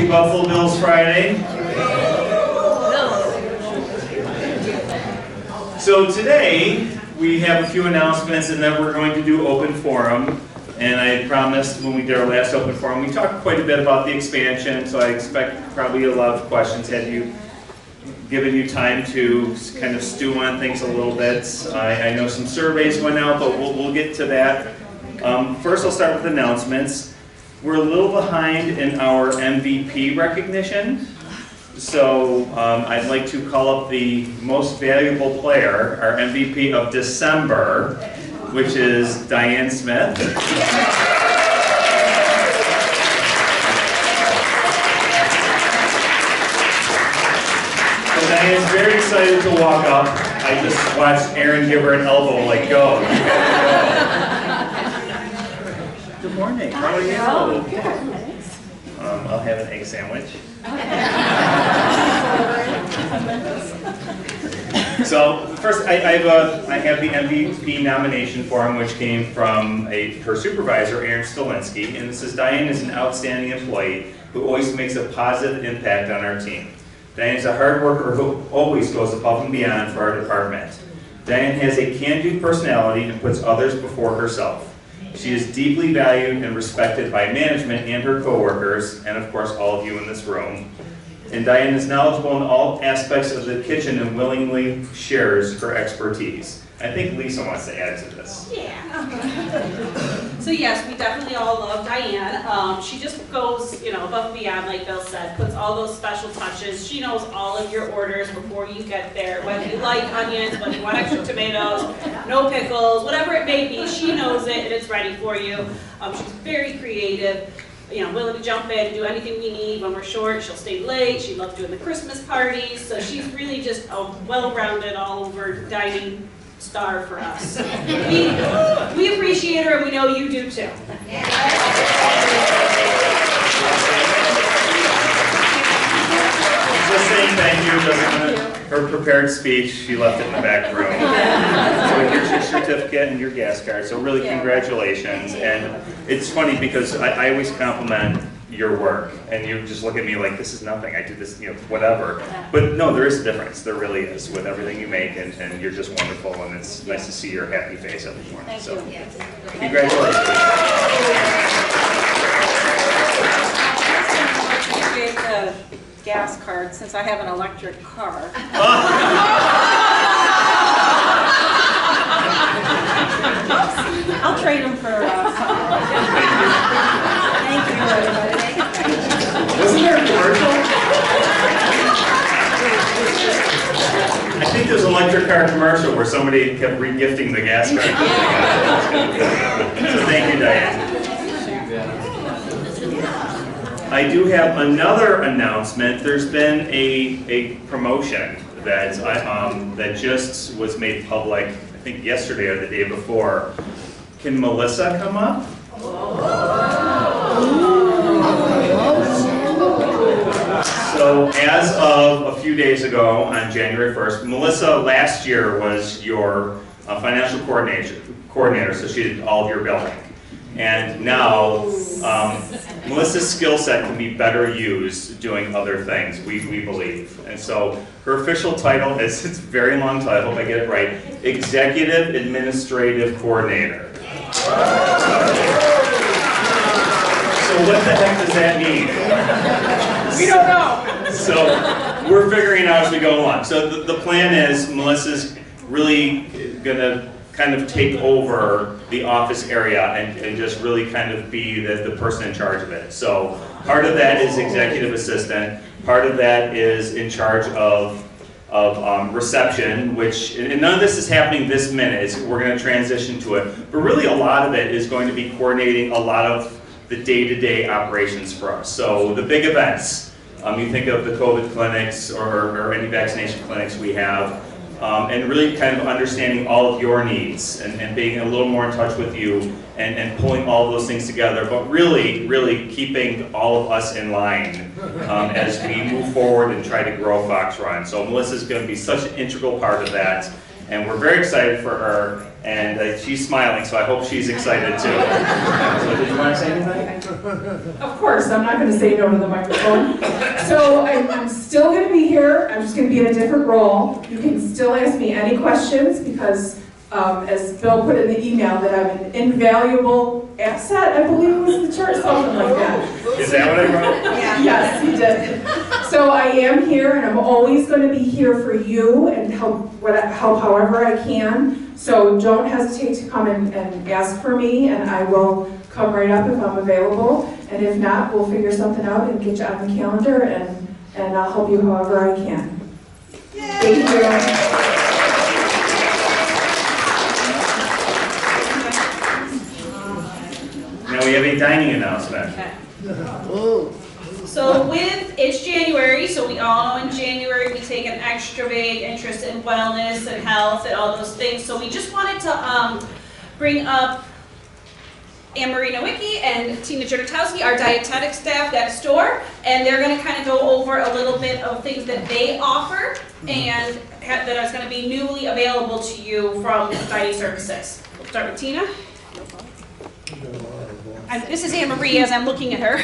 Buffalo Bills Friday. So today we have a few announcements and then we're going to do open forum. And I promised when we did our last open forum, we talked quite a bit about the expansion, so I expect probably a lot of questions. Had you given you time to kind of stew on things a little bit. I know some surveys went out, but we'll get to that. First I'll start with announcements. We're a little behind in our MVP recognition. So I'd like to call up the most valuable player, our MVP of December, which is Diane Smith. So Diane's very excited to walk up. I just watched Aaron give her an elbow, like, go. Good morning. How are you? Good. Thanks. I'll have an egg sandwich. So first, I have the MVP nomination form, which came from her supervisor, Aaron Stolinsky, and it says, Diane is an outstanding employee who always makes a positive impact on our team. Diane is a hard worker who always goes above and beyond for our department. Diane has a can-do personality and puts others before herself. She is deeply valued and respected by management and her coworkers, and of course all of you in this room. And Diane is knowledgeable in all aspects of the kitchen and willingly shares her expertise. I think Lisa wants to add to this. Yeah. So yes, we definitely all love Diane. She just goes, above and beyond, like Bill said, puts all those special touches. She knows all of your orders before you get there. Whether you like onions, whether you want extra tomatoes, no pickles, whatever it may be, she knows it and it's ready for you. She's very creative. Willing to jump in and do anything we need. When we're short, she'll stay late. She loves doing the Christmas parties. So she's really just a well-rounded, all-over dining star for us. We appreciate her, and we know you do too. Just saying thank you. Her prepared speech, she left it in the back room. So here's your certificate and your gas card. So really, congratulations. And it's funny because I always compliment your work, and you just look at me like, this is nothing. I do this, whatever. But no, there is a difference. There really is with everything you make, and you're just wonderful. And it's nice to see your happy face every morning. Thank so, you. Congratulations. Appreciate the gas card since I have an electric car. I'll trade them for Thank you, everybody. Wasn't there a commercial? I think there's an electric car commercial where somebody kept re-gifting the gas card. So thank you, Diane. I do have another announcement. There's been a promotion that just was made public, I think yesterday or the day before. Can Melissa come up? So as of a few days ago, on January 1st, Melissa last year was your financial coordinator, so she did all of your billing. And now, Melissa's skill set can be better used doing other things, we believe. And so her official title is, it's a very long title, if I get it right, Executive Administrative Coordinator. So what the heck does that mean? We don't know. So we're figuring it out as we go along. So the plan is Melissa's really going to kind of take over the office area and just really kind of be the person in charge of it. So part of that is executive assistant, part of that is in charge of reception, and none of this is happening this minute, we're going to transition to it, but really a lot of it is going to be coordinating a lot of the day-to-day operations for us. So the big events, you think of the COVID clinics or any vaccination clinics we have, and really kind of understanding all of your needs and being a little more in touch with you and pulling all of those things together, but really keeping all of us in line as we move forward and try to grow Fox Run. So Melissa's going to be such an integral part of that, and we're very excited for her, and she's smiling, so I hope she's excited too. So did you want to say anything? Of course, I'm not going to say no to the microphone. So I'm still going to be here. I'm just going to be in a different role. You can still ask me any questions because, as Bill put in the email, that I'm an invaluable asset, I believe was the chart, something like that. Is that what I wrote? Yeah. Yes, he did. So I am here, and I'm always going to be here for you and help however I can. So don't hesitate to come and ask for me, and I will come right up if I'm available. And if not, we'll figure something out and get you on the calendar, and I'll help you however I can. Yay. Thank you. Now we have a dining announcement. Okay. So it's January, so we all know in January we take an extra big interest in wellness and health and all those things. So we just wanted to bring up Anne Marie Nowicki and Tina Jurtowski, our dietetic staff next door, and they're going to kind of go over a little bit of things that they offer and that is going to be newly available to you from Dieting Services. We'll start with Tina. This is Anne Marie as I'm looking at her.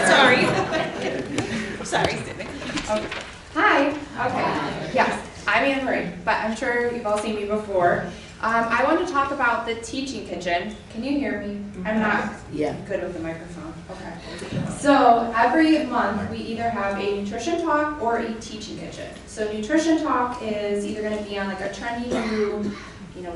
Sorry. Sorry, Sydney. Hi. Okay. Yes, I'm Anne Marie, but I'm sure you've all seen me before. I want to talk about the teaching kitchen. Can you hear me? I'm not good with the microphone. Okay. So every month we either have a nutrition talk or a teaching kitchen. So nutrition talk is either going to be on like a trendy new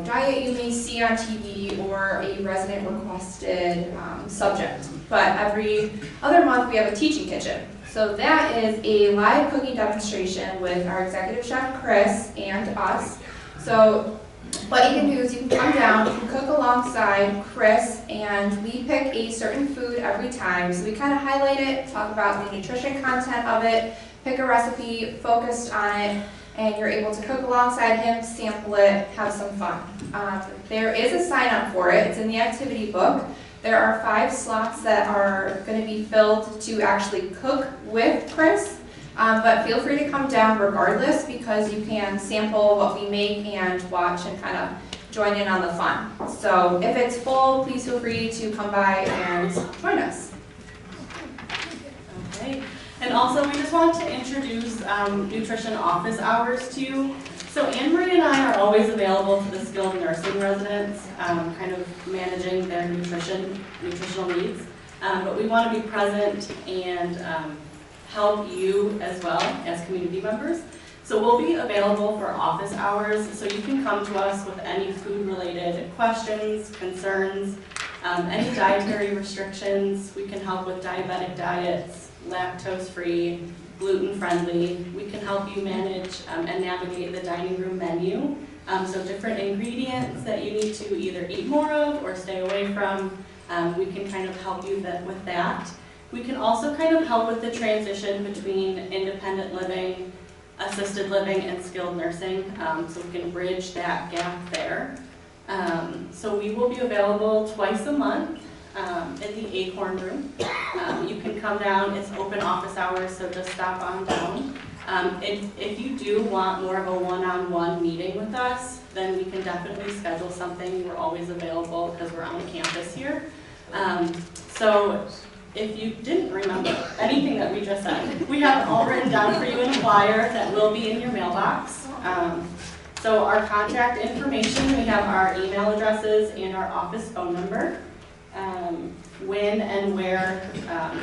diet you may see on TV or a resident requested subject. But every other month we have a teaching kitchen. So that is a live cooking demonstration with our executive chef Chris and us. So what you can do is you can come down, you can cook alongside Chris, and we pick a certain food every time. So we kind of highlight it, talk about the nutrition content of it, pick a recipe focused on it, and you're able to cook alongside him, sample it, have some fun. There is a sign up for it. It's in the activity book. There are 5 slots that are going to be filled to actually cook with Chris, but feel free to come down regardless because you can sample what we make and watch and kind of join in on the fun. So if it's full, please feel free to come by and join us. Okay. And also, we just wanted to introduce nutrition office hours to you. So Anne Marie and I are always available to the skilled nursing residents, kind of managing their nutritional needs. But we want to be present and help you as well as community members. So we'll be available for office hours, so you can come to us with any food-related questions, concerns, any dietary restrictions. We can help with diabetic diets, lactose-free, gluten-friendly. We can help you manage and navigate the dining room menu. So different ingredients that you need to either eat more of or stay away from, we can kind of help you with that. We can also kind of help with the transition between independent living, assisted living, and skilled nursing, so we can bridge that gap there. So we will be available twice a month in the Acorn Room. You can come down, it's open office hours, so just stop on down. If you do want more of a one-on-one meeting with us, then we can definitely schedule something. We're always available because we're on campus here. So if you didn't remember anything that we just said, we have it all written down for you in a flyer that will be in your mailbox. So our contact information, we have our email addresses and our office phone number, when and where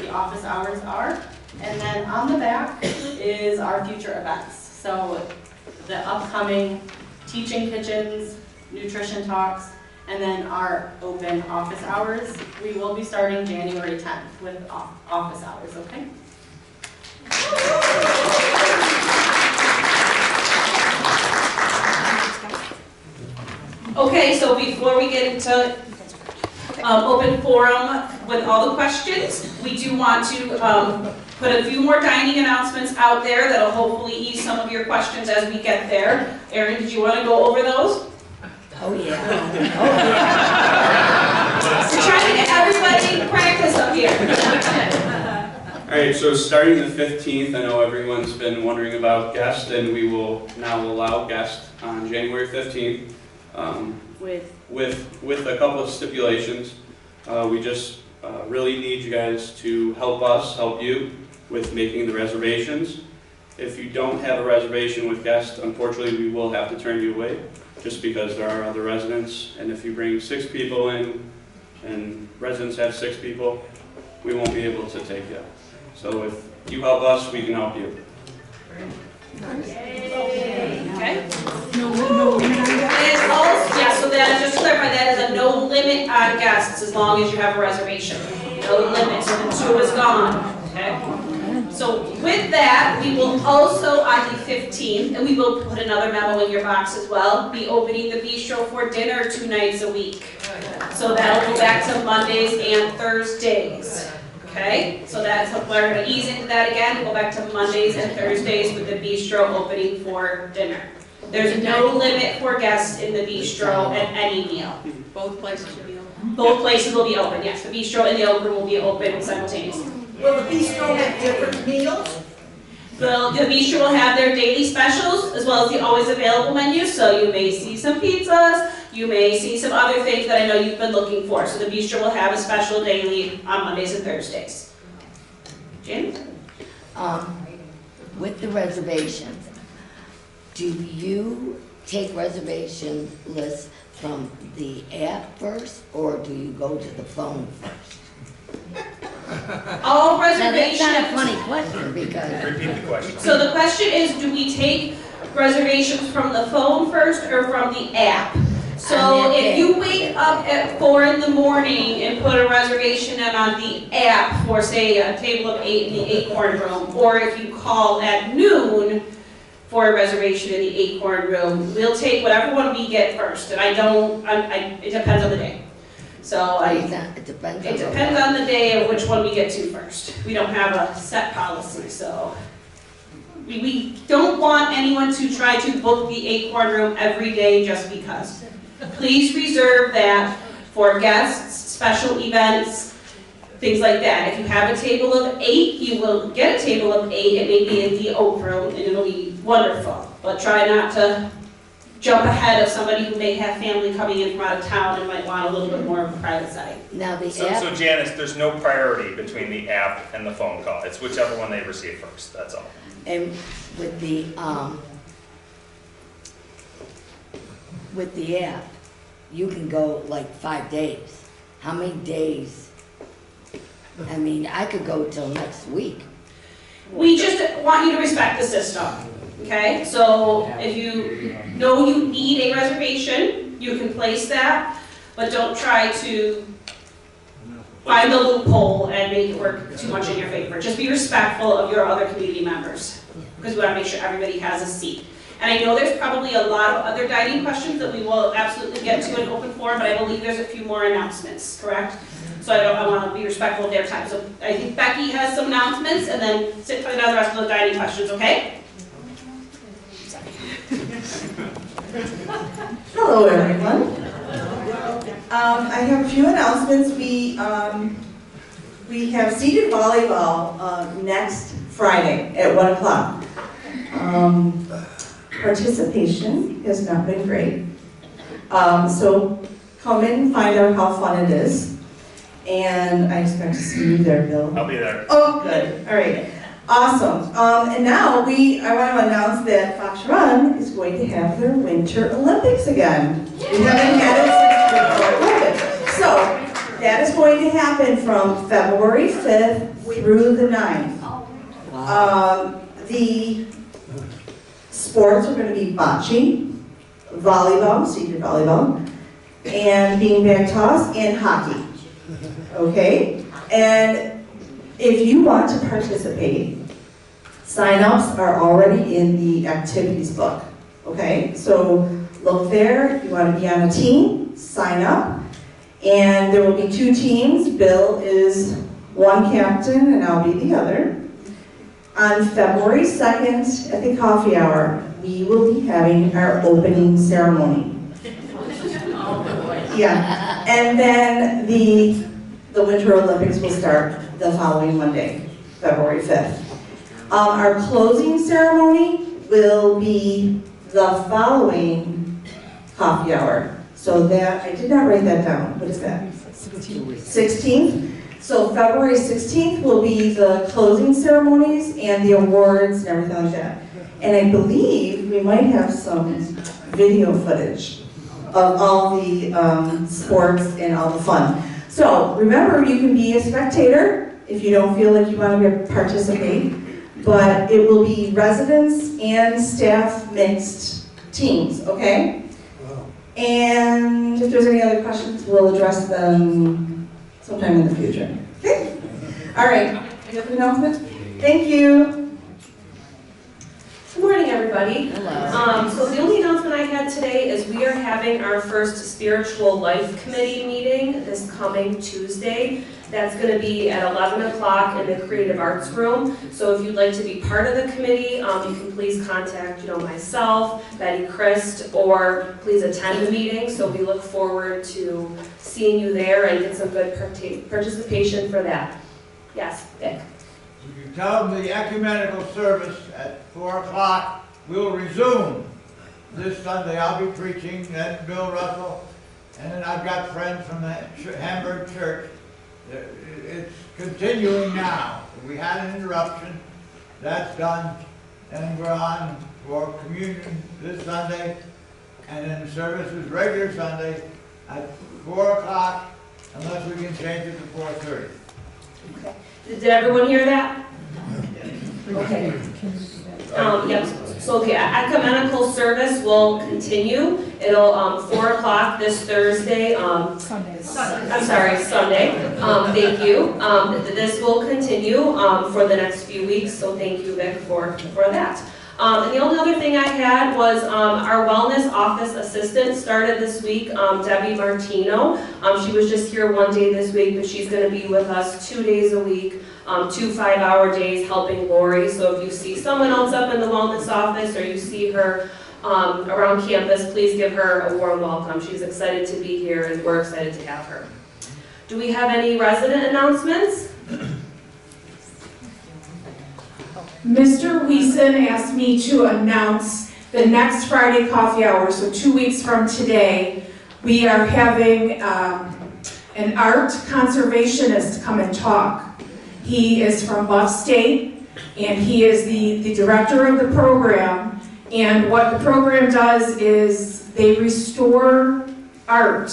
the office hours are. And then on the back is our future events. So the upcoming teaching kitchens, nutrition talks, and then our open office hours. We will be starting January 10th with office hours, okay? Okay, so before we get into open forum with all the questions, we do want to put a few more dining announcements out there that'll hopefully ease some of your questions as we get there. Erin, did you want to go over those? Oh, yeah. We're trying to get everybody practice up here. All right, so starting the 15th, I know everyone's been wondering about guests, and we will now allow guests on January 15th with a couple of stipulations. We just really need you guys to help us, help you with making the reservations. If you don't have a reservation with guests, unfortunately, we will have to turn you away, just because there are other residents. And if you bring 6 people in, and residents have 6 people, we won't be able to take you. So if you help us, we can help you. Okay? So that, just to clarify, that is a no limit on guests as long as you have a reservation. No limit, so the 2 is gone, okay? So with that, we will also on the 15th, and we will put another memo in your box as well, be opening the bistro for dinner 2 nights a week. So that'll go back to Mondays and Thursdays. Okay, so that's, we're going to ease into that again, go back to Mondays and Thursdays with the bistro opening for dinner. There's no limit for guests in the bistro at any meal. Both places will be open. Both places will be open, yes, the bistro and the oak room will be open simultaneously. Will the bistro have different meals? The bistro will have their daily specials as well as the always available menu, so you may see some pizzas, you may see some other things that I know you've been looking for. So the bistro will have a special daily on Mondays and Thursdays. Jim? With the reservations, do you take reservation lists from the app first, or do you go to the phone first? All Now, reservations. that's not a funny question, because Repeat the question. So the question is, do we take reservations from the phone first or from the app? So On the if you app. wake up at 4 in the morning and put a reservation in on the app for, say, a table of 8 in the Acorn Room, or if you call at noon for a reservation in the Acorn Room, we'll take whatever one we get first. And it depends on the day. So it depends on it depends on the day of which one we get to first. We don't have a set policy, so. We don't want anyone to try to book the Acorn Room every day just because. Please reserve that for guests, special events, things like that. If you have a table of 8, you will get a table of 8. It may be in the Oak Room, and it'll be wonderful. But try not to jump ahead of somebody who may have family coming in from out of town and might want a little bit more of a private setting. Now, the So app, Janice, there's no priority between the app and the phone call. It's whichever one they receive first, that's all. and with the app, you can go like 5 days. How many days? I mean, I could go till next week. We just want you to respect the system, okay? So if you know you need a reservation, you can place that, but don't try to find the loophole and make it work too much in your favor. Just be respectful of your other community members, because we want to make sure everybody has a seat. And I know there's probably a lot of other dining questions that we will absolutely get to in open forum, but I believe there's a few more announcements, correct? So I want to be respectful of their time. So I think Becky has some announcements, and then sit for the rest of the dining questions, okay? Hello, everyone. I have a few announcements. We have seated volleyball next Friday at 1 o'clock. Participation has not been great. So come in, find out how fun it is. And I expect to see you there, Bill. I'll be there. Oh, good. All right. Awesome. And now I want to announce that Fox Run is going to have their Winter Olympics again. We haven't had it since before COVID. So that is going to happen from February 5th through the 9th. The sports are going to be bocce, volleyball, seated volleyball, and beanbag toss, and hockey. Okay? And if you want to participate, sign-ups are already in the activities book. Okay? So look there. If you want to be on a team, sign up. And there will be 2 teams. Bill is one captain, and I'll be the other. On February 2nd at the coffee hour, we will be having our opening ceremony. Yeah, and then the Winter Olympics will start the following Monday, February 5th. Our closing ceremony will be the following coffee hour. So that, I did not write that down. What is that? 16th. So February 16th will be the closing ceremonies and the awards and everything like that. And I believe we might have some video footage of all the sports and all the fun. So remember, you can be a spectator if you don't feel like you want to participate, but it will be residents and staff mixed teams, okay? And if there's any other questions, we'll address them sometime in the future. Okay? All right. Do you have an announcement? Thank you. Good morning, everybody. Hello. So the only announcement I had today is we are having our first Spiritual Life Committee meeting this coming Tuesday. That's going to be at 11 o'clock in the Creative Arts Room. So if you'd like to be part of the committee, you can please contact myself, Betty Christ, or please attend the meeting. So we look forward to seeing you there and get some good participation for that. Yes, Vic. You can tell them the ecumenical service at 4 o'clock will resume this Sunday. I'll be preaching, then Bill Russell, and then I've got friends from the Hamburg Church. It's continuing now. We had an interruption. That's done. And we're on for communion this Sunday. And then the service is regular Sunday at 4 o'clock, unless we can change it to 4:30. Okay. Did everyone hear that? Okay. Yep. So, okay, ecumenical service will continue. It'll 4 o'clock this Thursday. Sunday. I'm sorry, Sunday. Thank you. This will continue for the next few weeks. So thank you, Vic, for that. And the only other thing I had was our wellness office assistant started this week, Debbie Martino. She was just here one day this week, but she's going to be with us 2 days a week, 2 5-hour days helping Lori. So if you see someone else up in the wellness office or you see her around campus, please give her a warm welcome. She's excited to be here and we're excited to have her. Do we have any resident announcements? Mr. Wiesen asked me to announce the next Friday coffee hour, so 2 weeks from today. We are having an art conservationist come and talk. He is from Buff State, and he is the director of the program. And what the program does is they restore art,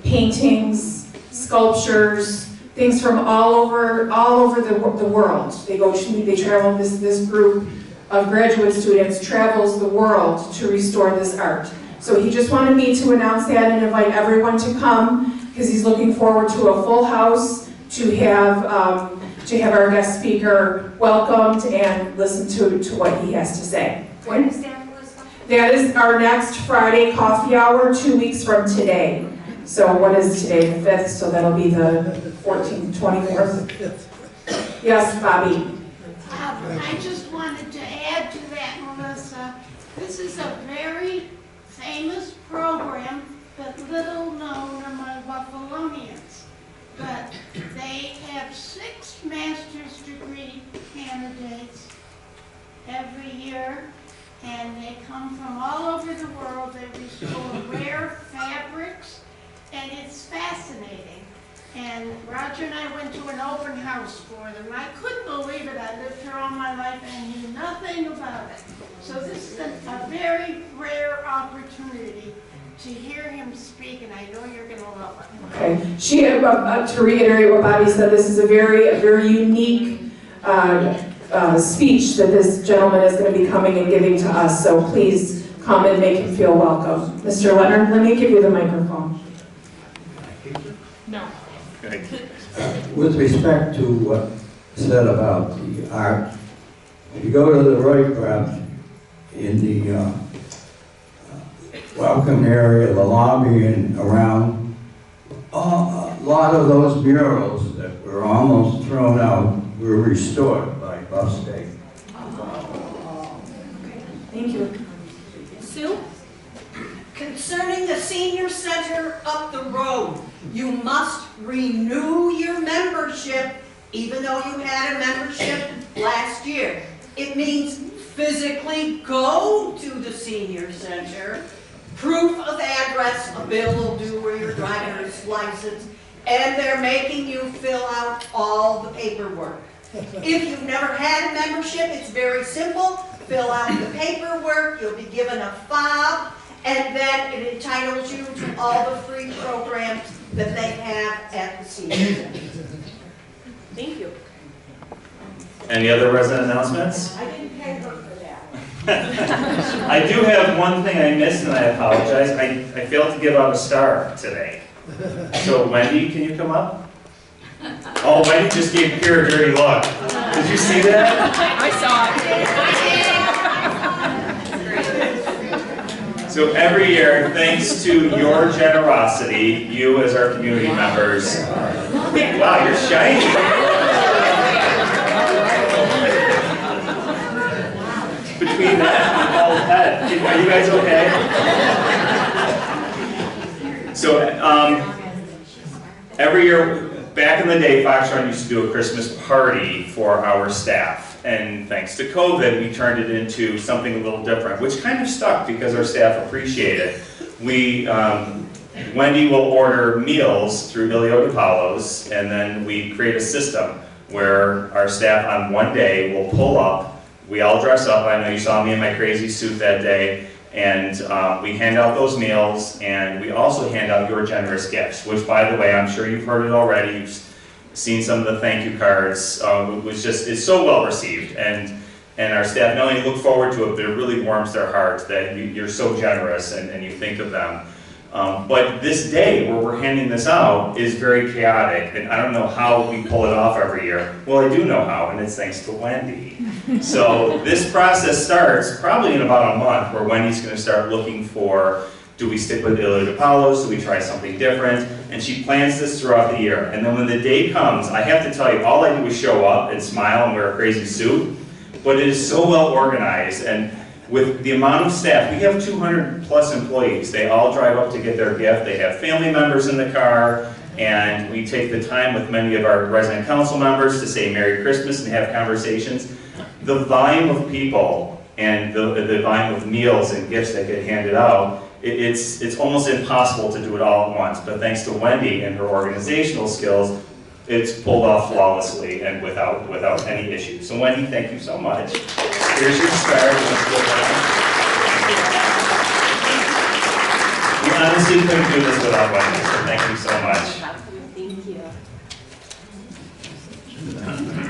paintings, sculptures, things from all over the world. They travel, this group of graduate students travels the world to restore this art. So he just wanted me to announce that and invite everyone to come, because he's looking forward to a full house, to have our guest speaker welcomed and listen to what he has to say. When is that? That is our next Friday coffee hour, 2 weeks from today. So what is today, the 5th, so that'll be the 14th, 24th. Yes, Bobby? I just wanted to add to that, Melissa. This is a very famous program, but little known among Buffalonians. But they have 6 master's degree candidates every year, and they come from all over the world. They restore rare fabrics, and it's fascinating. And Roger and I went to an open house for them. I couldn't believe it. I lived here all my life and knew nothing about it. So this is a very rare opportunity to hear him speak, and I know you're going to love it. Okay. To reiterate what Bobby said, this is a very unique speech that this gentleman is going to be coming and giving to us. So please come and make him feel welcome. Mr. Leonard, let me give you the microphone. No. With respect to what said about the art, if you go to the right graph in the welcome area, the lobby and around, a lot of those murals that were almost thrown out were restored by Buff State. Thank you. Sue? Concerning the senior center up the road, you must renew your membership, even though you had a membership last year. It means physically go to the senior center, proof of address, a bill will do, or your driver's license, and they're making you fill out all the paperwork. If you've never had a membership, it's very simple. Fill out the paperwork, you'll be given a fob, and then it entitles you to all the free programs that they have at the senior center. Thank you. Any other resident announcements? I didn't pay her for that. I do have one thing I missed, and I apologize. I failed to give out a star today. So Wendy, can you come up? Oh, Wendy just gave Pierre a dirty look. Did you see that? I saw it. So every year, thanks to your generosity, you as our community members, wow, you're shiny. Between that and the bald head, are you guys okay? So every year, back in the day, Foxtrot used to do a Christmas party for our staff. And thanks to COVID, we turned it into something a little different, which kind of stuck because our staff appreciate it. Wendy will order meals through Ilio DePaulo's, and then we create a system where our staff on one day will pull up. We all dress up. I know you saw me in my crazy suit that day. And we hand out those meals, and we also hand out your generous gifts, which, by the way, I'm sure you've heard it already. You've seen some of the thank you cards. It's so well received, and our staff not only look forward to it, but it really warms their heart that you're so generous and you think of them. But this day where we're handing this out is very chaotic, and I don't know how we pull it off every year. Well, I do know how, and it's thanks to Wendy. So this process starts probably in about a month, where Wendy's going to start looking for, do we stick with Ilio DePaulo's, do we try something different? And she plans this throughout the year. And then when the day comes, I have to tell you, all I do is show up and smile and wear a crazy suit, but it is so well organized. And with the amount of staff, we have 200 plus employees. They all drive up to get their gift. They have family members in the car, and we take the time with many of our resident council members to say Merry Christmas and have conversations. The volume of people and the volume of meals and gifts that get handed out, it's almost impossible to do it all at once. But thanks to Wendy and her organizational skills, it's pulled off flawlessly and without any issues. So Wendy, thank you so much. Here's your star. We honestly couldn't do this without Wendy, so thank you so much. Thank you.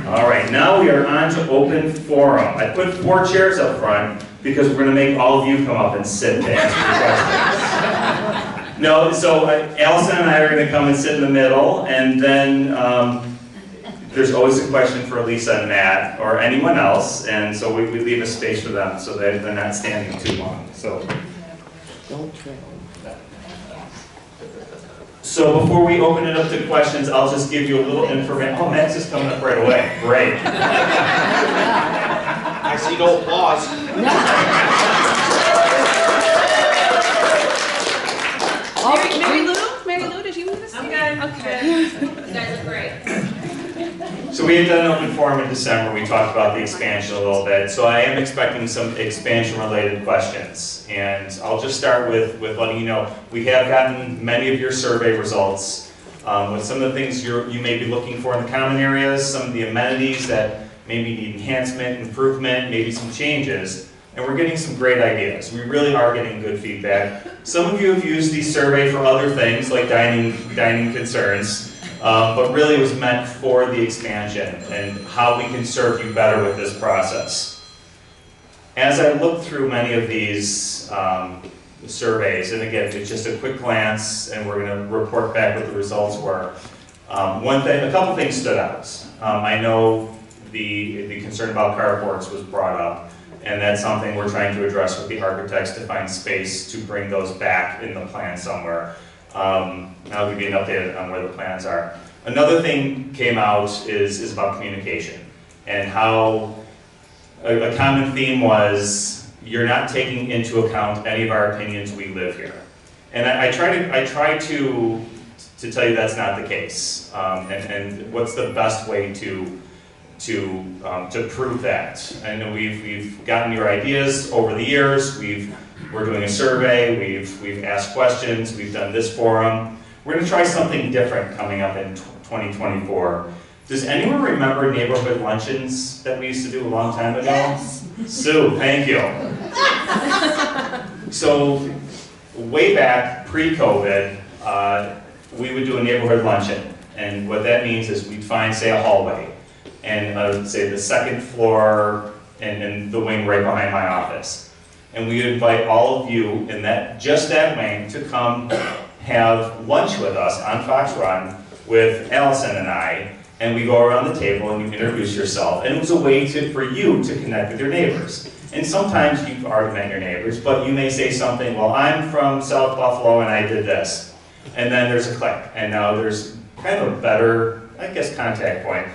All right, now we are on to open forum. I put 4 chairs up front because we're going to make all of you come up and sit to answer questions. No, so Allison and I are going to come and sit in the middle, and then there's always a question for Lisa and Matt, or anyone else, and so we leave a space for them so that they're not standing too long. So before we open it up to questions, I'll just give you a little information. Oh, Matt's just coming up right away. Great. I see no applause. Mary Lou, did you move this? I'm good. Okay. You guys are great. So we had done an open forum in December. We talked about the expansion a little bit. So I am expecting some expansion-related questions. And I'll just start with letting you know, we have gotten many of your survey results with some of the things you may be looking for in the common areas, some of the amenities that maybe need enhancement, improvement, maybe some changes. And we're getting some great ideas. We really are getting good feedback. Some of you have used these survey for other things, like dining concerns, but really it was meant for the expansion and how we can serve you better with this process. As I look through many of these surveys, and again, it's just a quick glance, and we're going to report back what the results were. A couple things stood out. I know the concern about carports was brought up. And that's something we're trying to address with the architects to find space to bring those back in the plan somewhere. I'll give you an update on where the plans are. Another thing came out is about communication and how a common theme was you're not taking into account any of our opinions. We live here, and I try to tell you that's not the case. And what's the best way to prove that. I know we've gotten your ideas over the years. We're doing a survey. We've asked questions. We've done this forum. We're gonna try something different coming up in 2024. Does anyone remember neighborhood luncheons that we used to do a long time ago? Yes. Sue, thank you. So, way back, pre-COVID, we would do a neighborhood luncheon. And what that means is we'd find, say, a hallway, and say the second floor and the wing right behind my office. And we would invite all of you in just that wing to come have lunch with us on Fox Run with Allison and I, and we go around the table and you introduce yourself. And it was a way for you to connect with your neighbors. And sometimes you've already met your neighbors, but you may say something, well, I'm from South Buffalo and I did this. And then there's a click, and now there's kind of a better, I guess, contact point,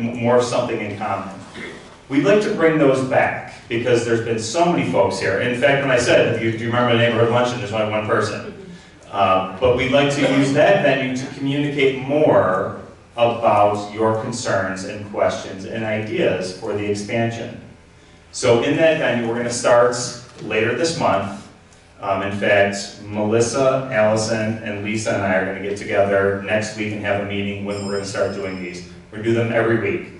more of something in common. We'd like to bring those back because there's been so many folks here. In fact, when I said, do you remember the neighborhood luncheon, there's only one person. But we'd like to use that venue to communicate more about your concerns and questions and ideas for the expansion. So in that venue, we're going to start later this month. In fact, Melissa, Allison, and Lisa and I are going to get together next week and have a meeting when we're going to start doing these. We're going to do them every week.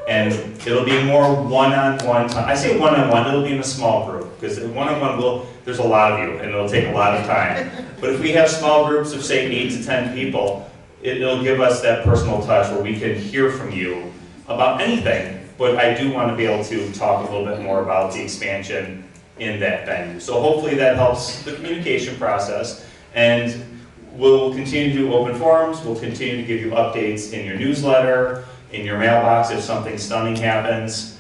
And it'll be more one-on-one time. I say one-on-one, it'll be in a small group, because one-on-one, there's a lot of you, and it'll take a lot of time. But if we have small groups of, say, 8 to 10 people, it'll give us that personal touch where we can hear from you about anything. But I do want to be able to talk a little bit more about the expansion in that venue. So hopefully that helps the communication process. And we'll continue to do open forums. We'll continue to give you updates in your newsletter, in your mailbox if something stunning happens.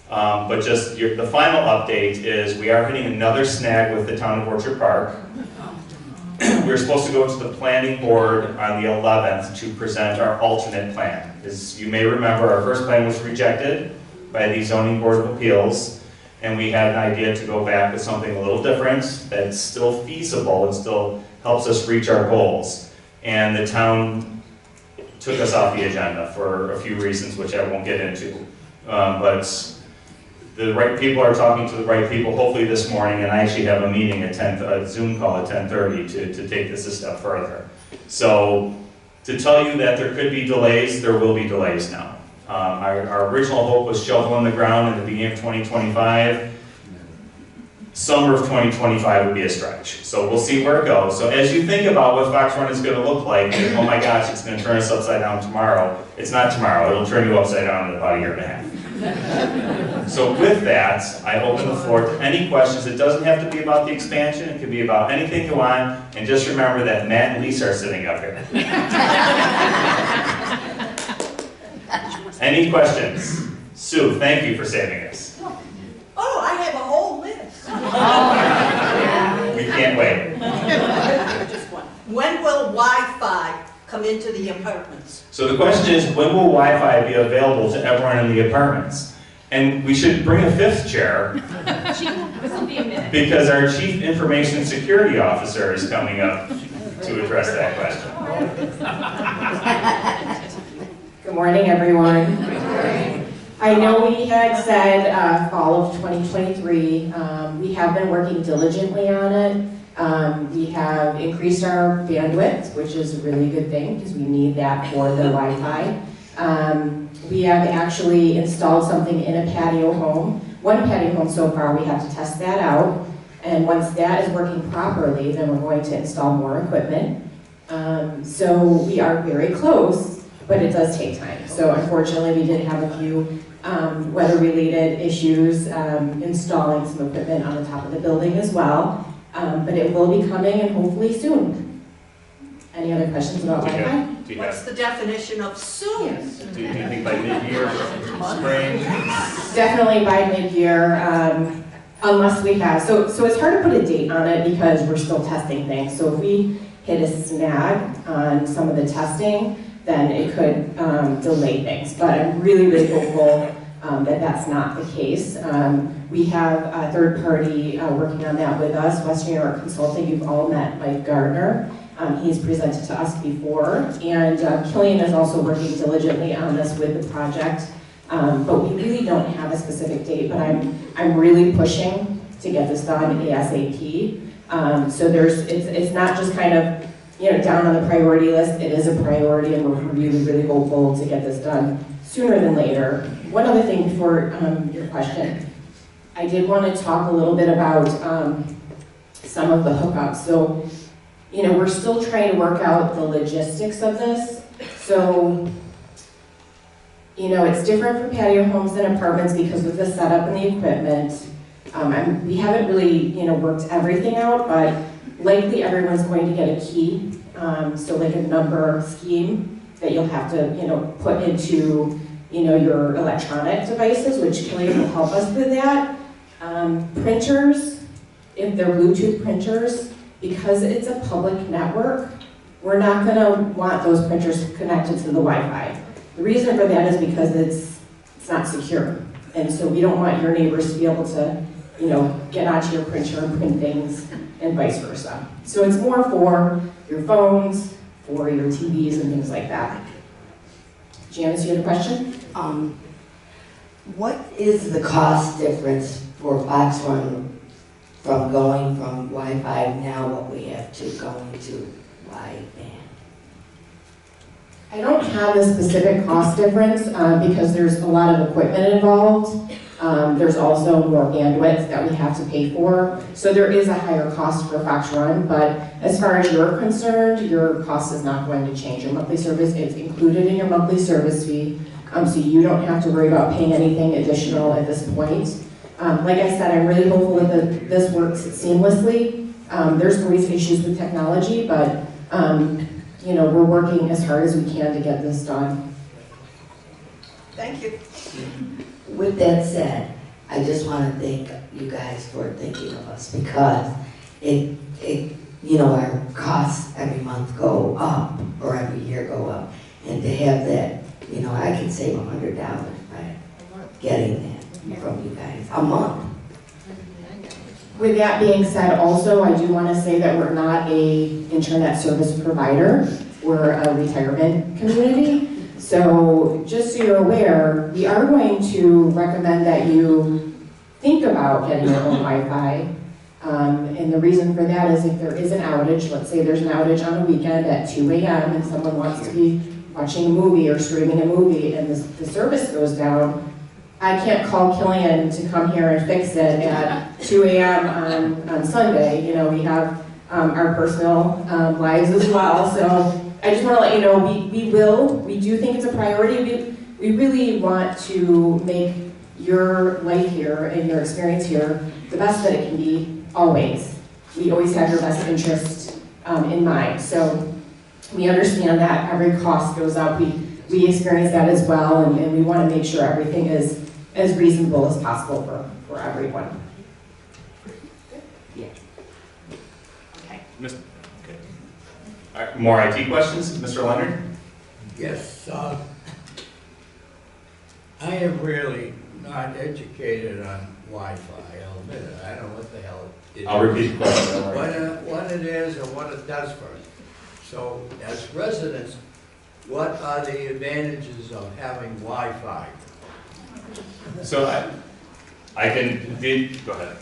But just the final update is we are hitting another snag with the town of Orchard Park. We're supposed to go to the planning board on the 11th to present our alternate plan. As you may remember, our first plan was rejected by the Zoning Board of Appeals, and we had an idea to go back with something a little different that's still feasible and still helps us reach our goals. And the town took us off the agenda for a few reasons, which I won't get into. But the right people are talking to the right people, hopefully this morning, and I actually have a meeting at a Zoom call at 10:30 to take this a step further. So to tell you that there could be delays, there will be delays now. Our original hope was shovel in the ground in the beginning of 2025. Summer of 2025 would be a stretch. So we'll see where it goes. So as you think about what Fox Run is going to look like, and, oh my gosh, it's going to turn us upside down tomorrow. It's not tomorrow. It'll turn you upside down in about a year and a half. So with that, I open the floor to any questions. It doesn't have to be about the expansion. It can be about anything you want. And just remember that Matt and Lisa are sitting up here. Any questions? Sue, thank you for saving us. Oh, I have a whole list. We can't wait. When will Wi-Fi come into the apartments? So the question is, when will Wi-Fi be available to everyone in the apartments? And we should bring a fifth chair, This will be a minute. because our Chief Information Security Officer is coming up to address that question. Good morning, everyone. I know we had said fall of 2023. We have been working diligently on it. We have increased our bandwidth, which is a really good thing because we need that for the Wi-Fi. We have actually installed something in a patio home. One patio home so far, we have to test that out. And once that is working properly, then we're going to install more equipment. So we are very close, but it does take time. So unfortunately, we did have a few weather-related issues installing some equipment on the top of the building as well. But it will be coming and hopefully soon. Any other questions about Wi-Fi? What's the definition of soon? Do you think by mid-year, spring? Definitely by mid-year, unless we have, so it's hard to put a date on it because we're still testing things. So if we hit a snag on some of the testing, then it could delay things. But I'm really, really hopeful that that's not the case. We have a third party working on that with us, Western New York Consulting. You've all met Mike Gardner. He's presented to us before. And Killian is also working diligently on this with the project. But we really don't have a specific date, but I'm really pushing to get this done ASAP. So it's not just kind of, down on the priority list. It is a priority, and we're really, really hopeful to get this done sooner than later. One other thing before your question. I did want to talk a little bit about some of the hookups. So, we're still trying to work out the logistics of this. So, it's different for patio homes than apartments because of the setup and the equipment. We haven't really, worked everything out, but likely everyone's going to get a key. So like a number scheme that you'll have to, put into, your electronic devices, which Killian will help us with that. Printers, if they're Bluetooth printers, because it's a public network, we're not gonna want those printers connected to the Wi-Fi. The reason for that is because it's not secure. And so we don't want your neighbors to be able to, get onto your printer and print things and vice versa. So it's more for your phones, for your TVs and things like that. Janice, you had a question? What is the cost difference for Fox Run from going from Wi-Fi now what we have to going to wideband? I don't have a specific cost difference because there's a lot of equipment involved. There's also more bandwidth that we have to pay for. So there is a higher cost for Fox Run, but as far as you're concerned, your cost is not going to change. Your monthly service is included in your monthly service fee, so you don't have to worry about paying anything additional at this point. Like I said, I'm really hopeful that this works seamlessly. There's always issues with technology, but we're working as hard as we can to get this done. Thank you. With that said, I just want to thank you guys for thinking of us because our costs every month go up or every year go up, and to have that, I can save $100 by getting that from you guys a month. With that being said, also, I do want to say that we're not an internet service provider. We're a retirement community. So just so you're aware, we are going to recommend that you think about getting your own Wi-Fi. And the reason for that is if there is an outage, let's say there's an outage on a weekend at 2 a.m. and someone wants to be watching a movie or streaming a movie and the service goes down, I can't call Killian to come here and fix it at 2 a.m. on Sunday. We have our personal lives as well. So I just want to let you know, we do think it's a priority. We really want to make your life here and your experience here the best that it can be, always. We always have your best interest in mind. So we understand that every cost goes up. We experience that as well, and we want to make sure everything is as reasonable as possible for everyone. Okay. All right, more IT questions? Mr. Leonard? Yes, I am really not educated on Wi-Fi, I'll admit it. I don't know what the hell it is. I'll repeat the question. What it is and what it does for us. So, as residents, what are the advantages of having Wi-Fi? So I can, go ahead.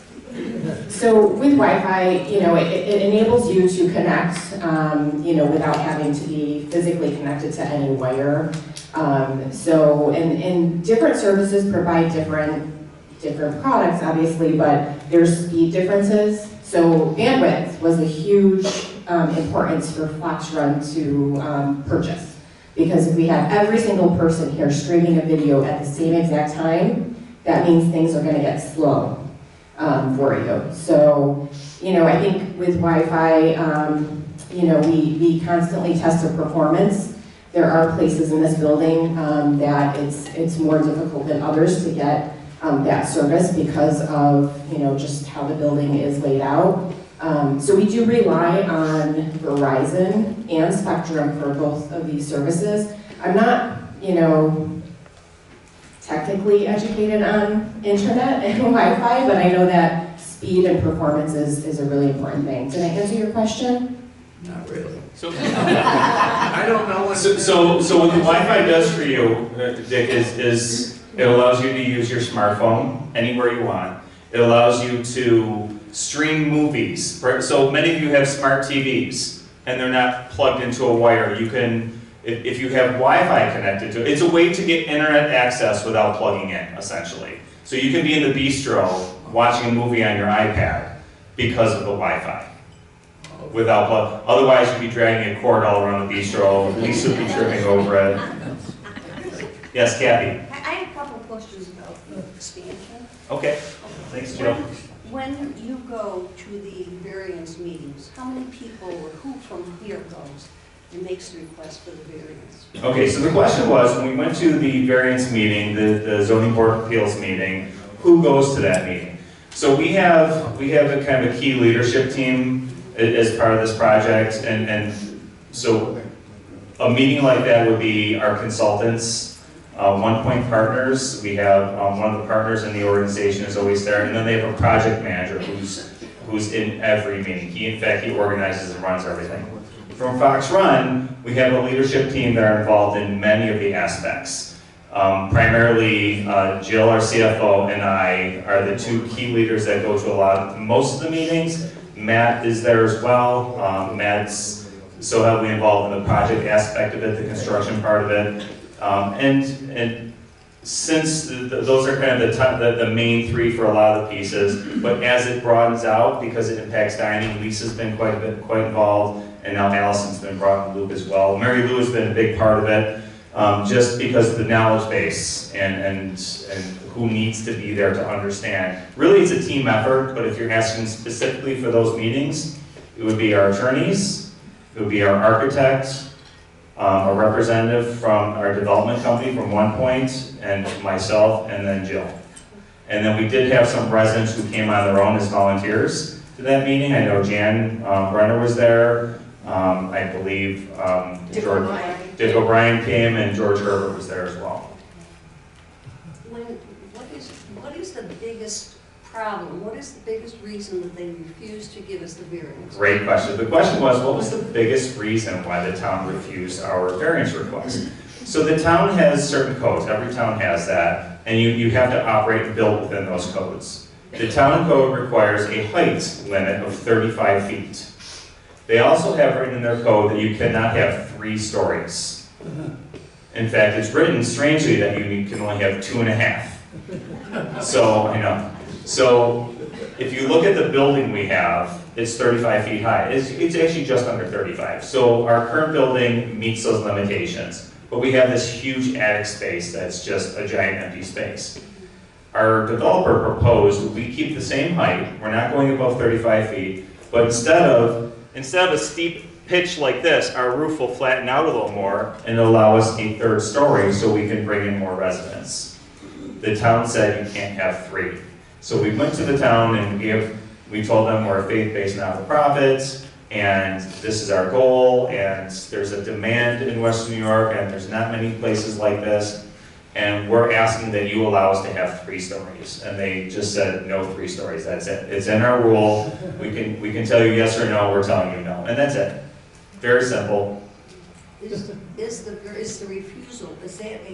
So with Wi-Fi, it enables you to connect, without having to be physically connected to any wire. And different services provide different products, obviously, but there's speed differences. So bandwidth was a huge importance for Fox Run to purchase. Because if we have every single person here streaming a video at the same exact time, that means things are going to get slow for you. So, I think with Wi-Fi, we constantly test the performance. There are places in this building that it's more difficult than others to get that service because of, just how the building is laid out. So we do rely on Verizon and Spectrum for both of these services. I'm not, technically educated on internet and Wi-Fi, but I know that speed and performance is a really important thing. Did I answer your question? Not really. So, I don't know what. So what the Wi-Fi does for you, Dick, is it allows you to use your smartphone anywhere you want. It allows you to stream movies. So many of you have smart TVs. and they're not plugged into a wire. You can, if you have Wi-Fi connected to it, it's a way to get internet access without plugging in, essentially. So you can be in the bistro watching a movie on your iPad because of the Wi-Fi. Without plug. Otherwise, you'd be dragging a cord all around the bistro. Lisa would be tripping over it. Yes, Kathy. I have a couple of questions about the expansion. Okay. Thanks, Jill. When you go to the variance meetings, how many people or who from here goes and makes the request for the variance? Okay, so the question was, when we went to the variance meeting, the zoning board of appeals meeting, who goes to that meeting? So we have a kind of a key leadership team as part of this project, and so a meeting like that would be our consultants, One Point Partners. We have one of the partners in the organization is always there, and then they have a project manager who's in every meeting. In fact, he organizes and runs everything. From Fox Run, we have a leadership team that are involved in many of the aspects. Primarily, Jill, our CFO, and I are the two key leaders that go to most of the meetings. Matt is there as well. Matt's so heavily involved in the project aspect of it, the construction part of it. And since those are kind of the main three for a lot of the pieces, but as it broadens out, because it impacts dining, Lisa's been quite involved, and now Allison's been brought in the loop as well. Mary Lou has been a big part of it, just because of the knowledge base and who needs to be there to understand. Really, it's a team effort, but if you're asking specifically for those meetings, it would be our attorneys, it would be our architect, a representative from our development company from One Point, and myself, and then Jill. And then we did have some residents who came on their own as volunteers to that meeting. I know Jan Brenner was there. I believe Dick O'Brien came, and George Herbert was there as well. What is the biggest problem? What is the biggest reason that they refuse to give us the variance? Great question. The question was, what was the biggest reason why the town refused our variance request? So the town has certain codes. Every town has that, and you have to operate and build within those codes. The town code requires a height limit of 35 feet. They also have written in their code that you cannot have 3 stories. In fact, it's written strangely that you can only have 2.5. So, I know. So, if you look at the building we have, it's 35 feet high. It's actually just under 35. So our current building meets those limitations. But we have this huge attic space that's just a giant empty space. Our developer proposed we keep the same height. We're not going above 35 feet. But instead of a steep pitch like this, our roof will flatten out a little more and allow us a 3rd story so we can bring in more residents. The town said you can't have 3. So we went to the town and we told them we're a faith-based not-for-profit, and this is our goal, and there's a demand in Western New York, and there's not many places like this, and we're asking that you allow us to have 3 stories. And they just said, no 3 stories, that's it. It's in our rule. We can tell you yes or no, we're telling you no, and that's it. Very simple. Is the refusal, is that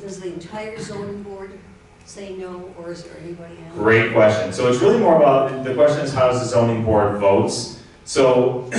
does the entire zoning board say no, or is there anybody else? Great question. So it's really more about, the question is how does the zoning board votes? So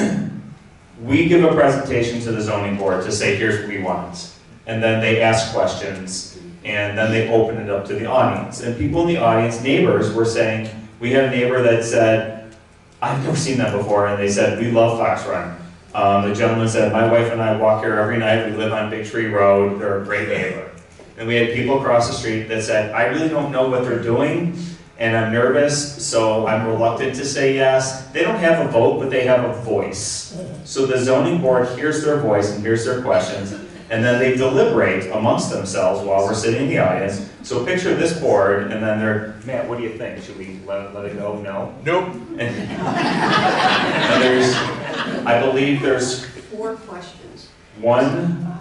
we give a presentation to the zoning board to say here's what we want. And then they ask questions, and then they open it up to the audience. And people in the audience, neighbors, were saying, we had a neighbor that said, I've never seen that before, and they said, we love Fox Run. The gentleman said, my wife and I walk here every night, we live on Big Tree Road, they're a great neighbor. And we had people across the street that said, I really don't know what they're doing, and I'm nervous, so I'm reluctant to say yes. They don't have a vote, but they have a voice. So the zoning board hears their voice and hears their questions, and then they deliberate amongst themselves while we're sitting in the audience. So picture this board, and then they're, Matt, what do you think? Should we let it go? No? Nope. And there's, I believe there's 4 questions. 1,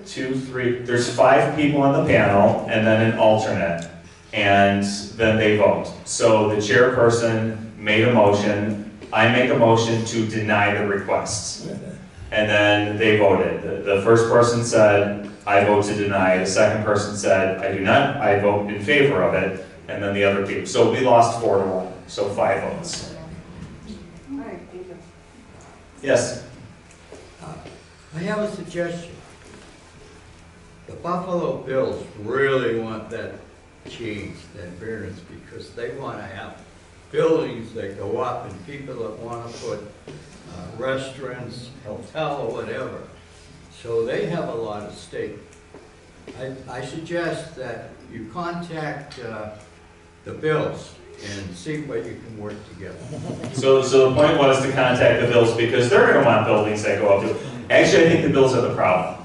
2, 3, there's 5 people on the panel, and then an alternate, and then they vote. So the chairperson made a motion, I make a motion to deny the requests. And then they voted. The first person said, I vote to deny. The second person said, I do not, I vote in favor of it. And then the other people. So we lost 4-1, so 5 votes. All right, thank you. Yes. I have a suggestion. The Buffalo Bills really want that change, that variance, because they want to have buildings that go up and people that want to put restaurants, hotel, or whatever. So they have a lot of stake. I suggest that you contact the Bills and see what you can work together. So the point was to contact the Bills because they're going to want buildings that go up to. Actually, I think the Bills are the problem.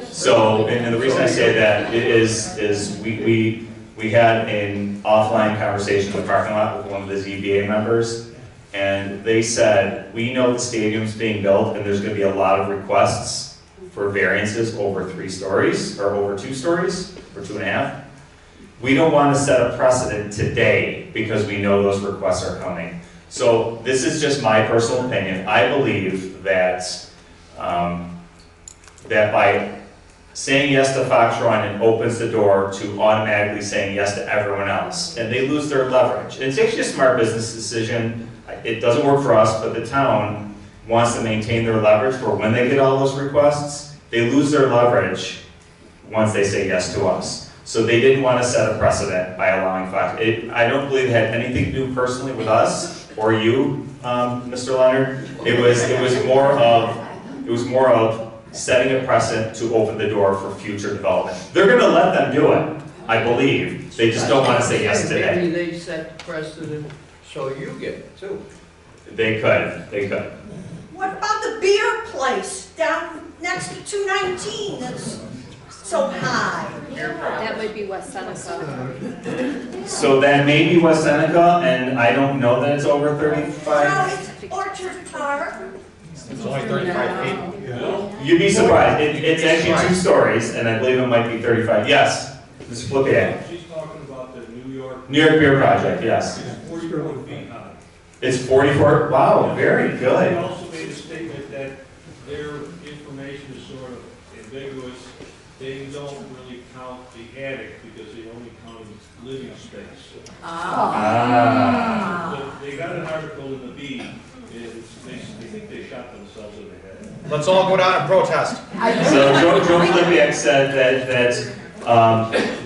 So, and the reason I say that is we had an offline conversation with parking lot with one of the ZBA members, and they said, we know the stadium's being built and there's going to be a lot of requests for variances over 3 stories, or over 2 stories, or 2.5. We don't want to set a precedent today because we know those requests are coming. So this is just my personal opinion. I believe that that by saying yes to Fox Run, it opens the door to automatically saying yes to everyone else, and they lose their leverage. And it's actually a smart business decision. It doesn't work for us, but the town wants to maintain their leverage for when they get all those requests. They lose their leverage once they say yes to us. So they didn't want to set a precedent by allowing Fox. I don't believe it had anything to do personally with us or you, Mr. Leonard. It was more of setting a precedent to open the door for future development. They're going to let them do it, I believe. They just don't want to say yes today. Maybe they set precedent so you get it too. They could. What about the beer place down next to 219 that's so high? That would be West Seneca. So that may be West Seneca, and I don't know that it's over 35. No, it's Orchard Park. It's only 35 feet. Yeah. You'd be surprised. It's actually 2 stories, and I believe it might be 35. Yes, Mr. Flippia. She's talking about the New York Beer Project, yes. It's 44 feet high. It's 44, wow, very They good. also made a statement that their information is sort of ambiguous. They don't really count the attic because they only count living space. They got an article in the Bee. They think they shot themselves in the head. Let's all go down and protest. So Joe Flipiak said that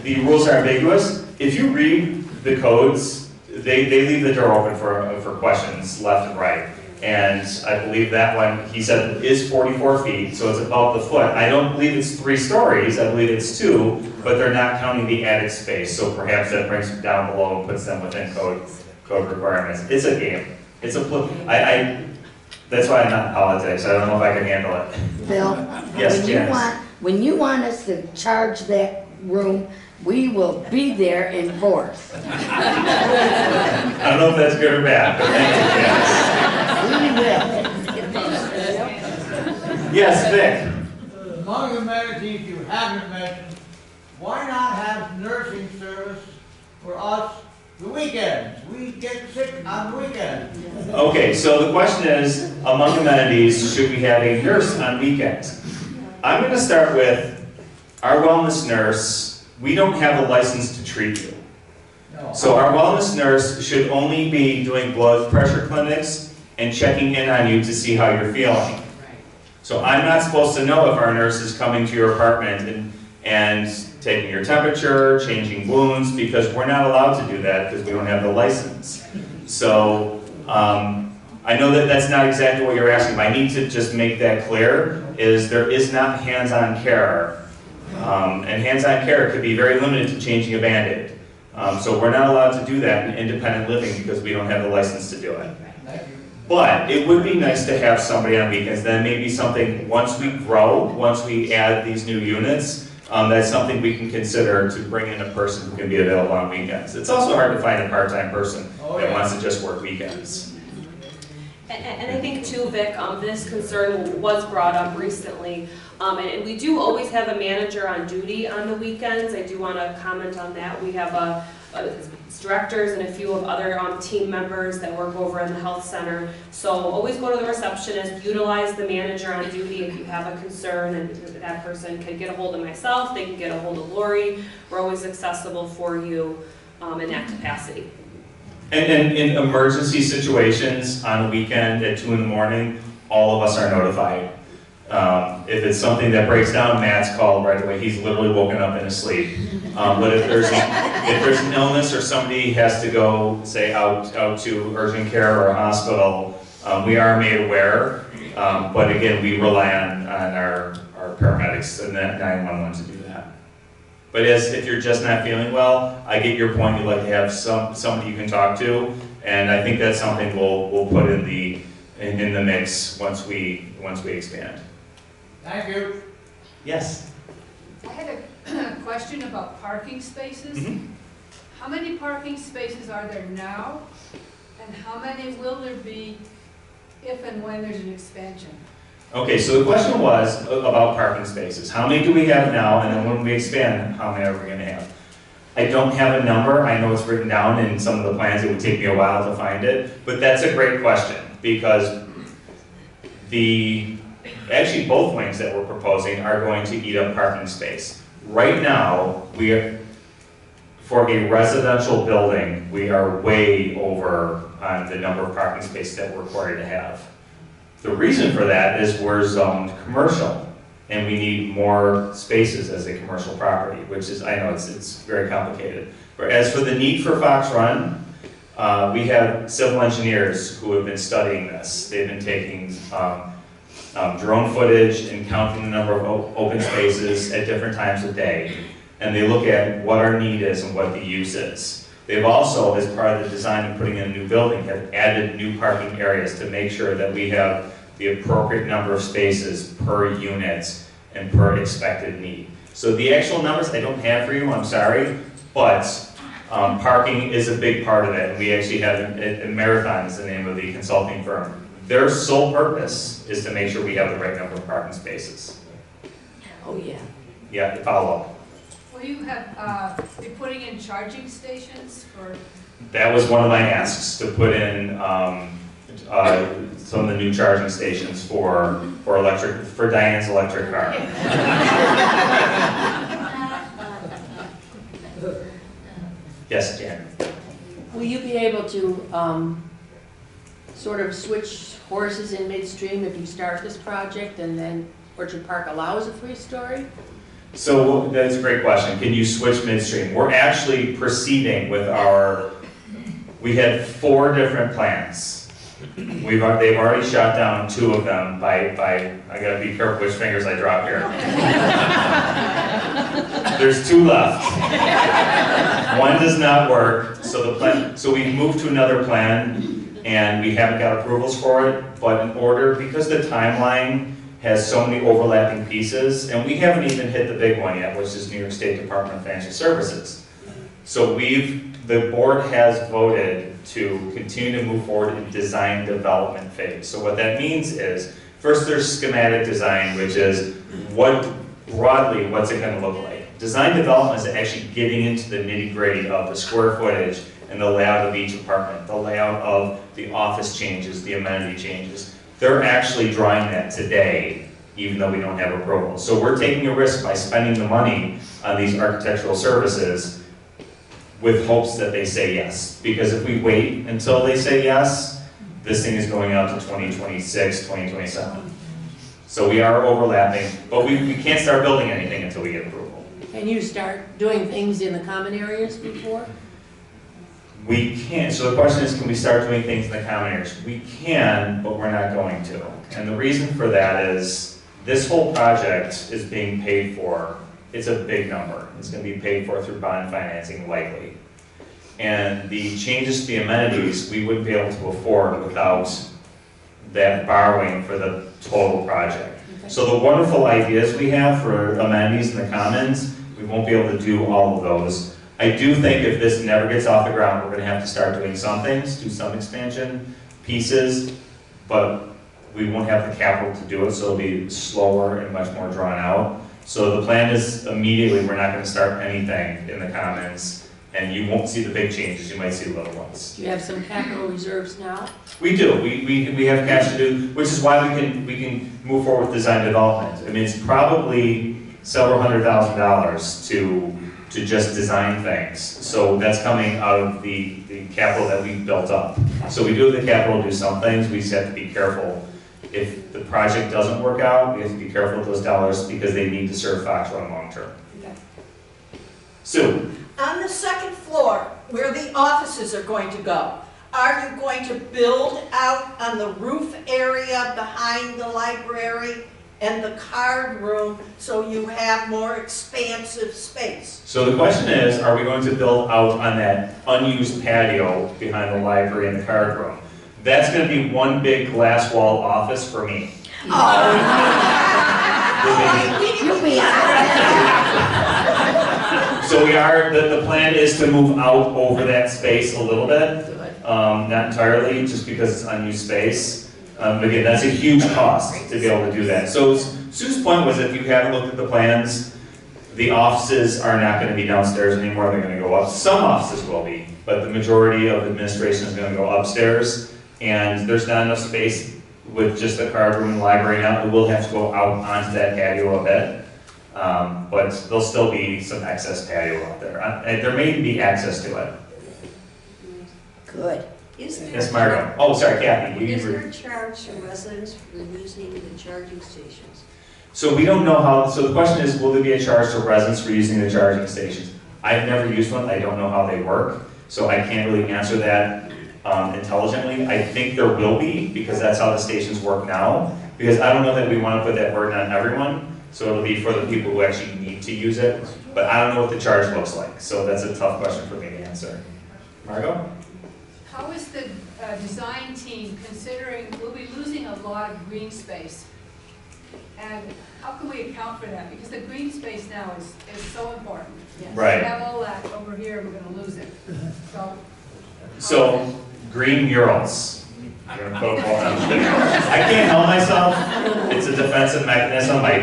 the rules are ambiguous. If you read the codes, they leave the door open for questions left and right. And I believe that one, he said, is 44 feet, so it's about the foot. I don't believe it's 3 stories, I believe it's 2, but they're not counting the attic space, so perhaps that brings them down below and puts them within code requirements. It's a game. It's a that's why I'm not in politics. I don't know if I can handle it. Bill, Yes, Janice. when you want us to charge that room, we will be there in force. I don't know if that's good or bad, but thank you, Janice. Yes, Vic. Among the amenities you haven't mentioned, why not have nursing service for us the weekends? We get sick on the weekends. Okay, so the question is, among amenities, should we have a nurse on weekends? I'm going to start with our wellness nurse. We don't have a license to treat you. So our wellness nurse should only be doing blood pressure clinics and checking in on you to see how you're feeling. So I'm not supposed to know if our nurse is coming to your apartment and taking your temperature, changing wounds, because we're not allowed to do that because we don't have the license. So I know that that's not exactly what you're asking, but I need to just make that clear, is there is not hands-on care. And hands-on care could be very limited to changing a Band-Aid. So we're not allowed to do that in independent living because we don't have the license to do it. But it would be nice to have somebody on weekends. Then maybe something, once we grow, once we add these new units, that's something we can consider to bring in a person who can be available on weekends. It's also hard to find a part-time person that wants to just work weekends. And I think too, Vic, this concern was brought up recently, and we do always have a manager on duty on the weekends. I do want to comment on that. We have directors and a few of other team members that work over in the health center. So always go to the receptionist, utilize the manager on duty if you have a concern, and that person can get a hold of myself, they can get a hold of Lori. We're always accessible for you in that capacity. And in emergency situations on a weekend at 2 in the morning, all of us are notified. If it's something that breaks down, Matt's called right away. He's literally woken up in his sleep. But if there's an illness or somebody has to go, say, out to urgent care or a hospital, we are made aware. But again, we rely on our paramedics and that 911 to do that. But if you're just not feeling well, I get your point. You'd like to have somebody you can talk to, and I think that's something we'll put in the mix once we expand. Thank you. Yes. I had a question about parking spaces. Mm-hmm. How many parking spaces are there now? And how many will there be if and when there's an expansion? Okay, so the question was about parking spaces. How many do we have now, and then when we expand, how many are we going to have? I don't have a number. I know it's written down in some of the plans. It would take me a while to find it, but that's a great question because actually both wings that we're proposing are going to eat up parking space. Right now, for a residential building, we are way over on the number of parking spaces that we're required to have. The reason for that is we're zoned commercial, and we need more spaces as a commercial property, which is, I know it's very complicated. But as for the need for Fox Run, we have civil engineers who have been studying this. They've been taking drone footage and counting the number of open spaces at different times of day, and they look at what our need is and what the use is. They've also, as part of the design of putting in a new building, have added new parking areas to make sure that we have the appropriate number of spaces per unit and per expected need. So the actual numbers I don't have for you, I'm sorry, but parking is a big part of it. And we actually have, Marathon is the name of the consulting firm. Their sole purpose is to make sure we have the right number of parking spaces. Oh, yeah. Yeah, follow up. Will you be putting in charging stations for? That was one of my asks, to put in some of the new charging stations for Diane's electric car. Yes, Jan. Will you be able to sort of switch horses in midstream if you start this project and then Orchard Park allows a 3-story? So that's a great question. Can you switch midstream? We're actually proceeding with we had 4 different plans. They've already shot down 2 of them by I gotta be careful which fingers I drop here. There's 2 left. One does not work, so we moved to another plan and we haven't got approvals for it, but because the timeline has so many overlapping pieces, and we haven't even hit the big one yet, which is New York State Department of Financial Services. So the board has voted to continue to move forward in design development phase. So what that means is, first there's schematic design, which is broadly, what's it gonna look like? Design development is actually getting into the nitty-gritty of the square footage and the layout of each apartment, the layout of the office changes, the amenity changes. They're actually drawing that today, even though we don't have approval. So we're taking a risk by spending the money on these architectural services with hopes that they say yes. Because if we wait until they say yes, this thing is going out to 2026, 2027. So we are overlapping, but we can't start building anything until we get approval. Can you start doing things in the common areas before? We can. So the question is, can we start doing things in the common areas? We can, but we're not going to. And the reason for that is this whole project is being paid for. It's a big number. It's going to be paid for through bond financing, likely. And the changes to the amenities, we wouldn't be able to afford without that borrowing for the total project. Okay. So the wonderful ideas we have for amenities in the commons, we won't be able to do all of those. I do think if this never gets off the ground, we're going to have to start doing some things, do some expansion pieces, but we won't have the capital to do it, so it'll be slower and much more drawn out. So the plan is immediately we're not going to start anything in the commons, and you won't see the big changes, you might see little ones. Do you have some capital reserves now? We do. We have cash to do, which is why we can move forward with design development. I mean, it's probably several $100,000 to just design things. So that's coming out of the capital that we've built up. So we do have the capital to do some things, we just have to be careful If the project doesn't work out, we have to be careful with those dollars because they need to serve Fox Run long term. Sue? On the second floor, where the offices are going to go, are you going to build out on the roof area behind the library and the card room so you have more expansive space? So the question is, are we going to build out on that unused patio behind the library and the card room? That's going to be one big glass wall office for me. So we are, the plan is to move out over that space a little bit, not entirely, just because it's unused space. Again, that's a huge cost to be able to do that. So Sue's point was, if you haven't looked at the plans, the offices are not going to be downstairs anymore, they're going to go up. Some offices will be, but the majority of administration is going to go upstairs, and there's not enough space with just the card room and library now. We will have to go out onto that patio a bit, but there'll still be some excess patio out there. And there may be access to it. Good. Is there Yes, Margo. Oh, sorry, Kathy. Is there a charge to residents for using the charging stations? So we don't know how, so the question is, will there be a charge to residents for using the charging stations? I've never used one, I don't know how they work, so I can't really answer that intelligently. I think there will be, because that's how the stations work now, because I don't know that we want to put that burden on everyone, so it'll be for the people who actually need to use it, but I don't know what the charge looks like, so that's a tough question for me to answer. Margo? How is the design team considering, we'll be losing a lot of green space? And how can we account for that? Because the green space now is so important. Right. We have all that over here, we're gonna lose it. So, green murals. I'm gonna put them all down. I can't help myself. It's a defensive mechanism. I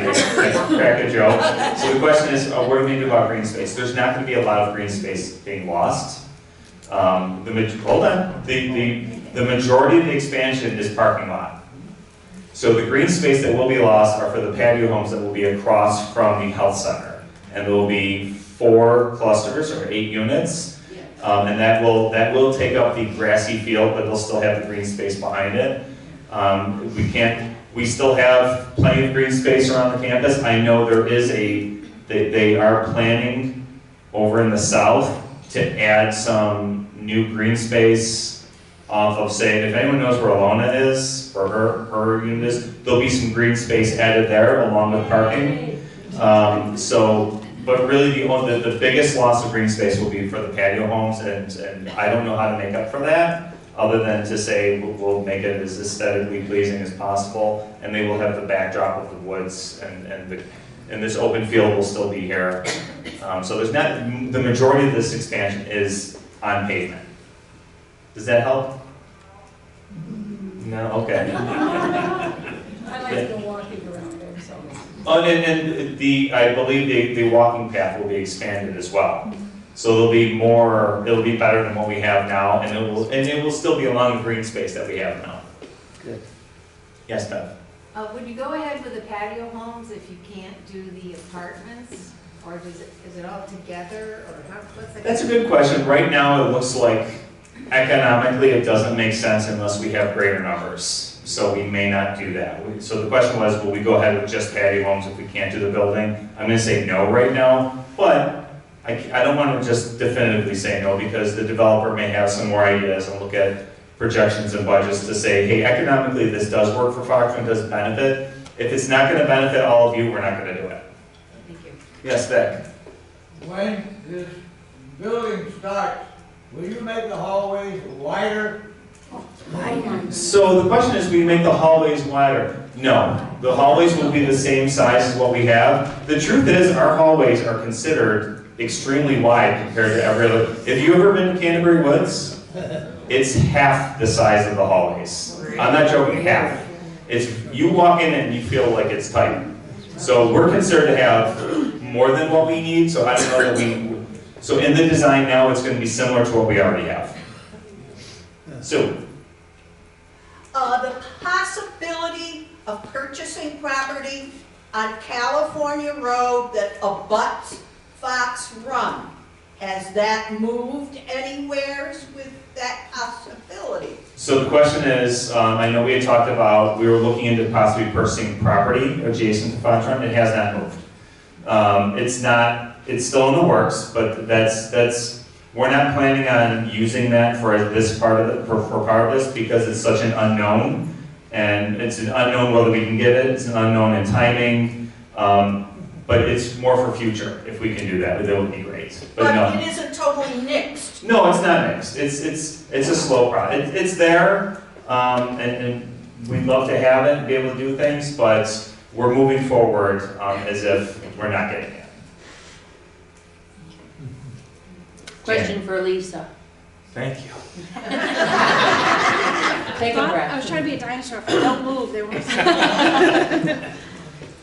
crack a joke. So the question is, what do we do about green space? There's not going to be a lot of green space being lost. Hold on. The majority of the expansion is parking lot. So the green space that will be lost are for the patio homes that will be across from the health center, and there will be 4 clusters or 8 units. And that will take up the grassy field, but they'll still have the green space behind it. We still have plenty of green space around the campus. I know there is they are planning over in the south to add some new green space off of, say, if anyone knows where Alona is, or her unit is, there'll be some green space added there along with parking. But really the biggest loss of green space will be for the patio homes, and I don't know how to make up for that, other than to say we'll make it as aesthetically pleasing as possible, and they will have the backdrop of the woods, and this open field will still be here. So there's not, the majority of this expansion is on pavement. Does that help? No? Okay. I like the walking around there, so. Oh, and I believe the walking path will be expanded as well. So it'll be better than what we have now, and it will still be along the green space that we have now. Good. Yes, Beth? Would you go ahead with the patio homes if you can't do the apartments? Or is it all together, or what's the? That's a good question. Right now, it looks like economically it doesn't make sense unless we have greater numbers. So we may not do that. So the question was, will we go ahead with just patio homes if we can't do the building? I'm going to say no right now, but I don't want to just definitively say no, because the developer may have some more ideas and look at projections and budgets to say, hey, economically this does work for Fox Run, does benefit. If it's not going to benefit all of you, we're not going to do it. Thank you. Yes, Vic? When this building starts, will you make the hallways wider? So the question is, we make the hallways wider? No, the hallways will be the same size as what we have. The truth is, our hallways are considered extremely wide compared to every other. Have you ever been to Canterbury Woods? It's half the size of the hallways. I'm not joking, half. You walk in and you feel like it's tight. So we're considered to have more than what we need, so I don't know that so in the design now, it's going to be similar to what we already have. So. The possibility of purchasing property on California Road that abuts Fox Run, has that moved anywhere with that possibility? So the question is, I know we had talked about, we were looking into possibly purchasing property adjacent to Fontron. It has not moved. It's still in the works, but we're not planning on using that for this part of it, for part of this, because it's such an unknown. And it's an unknown whether we can get it, it's an unknown in timing. But it's more for future, if we can do that, that would be great. But no. it isn't totally nixed. No, it's not mixed. It's a slow process. It's there, and we'd love to have it and be able to do things, but we're moving forward as if we're not getting it. Question for Lisa. Thank you. Take a breath. I was trying to be a dinosaur. If I don't move, they won't.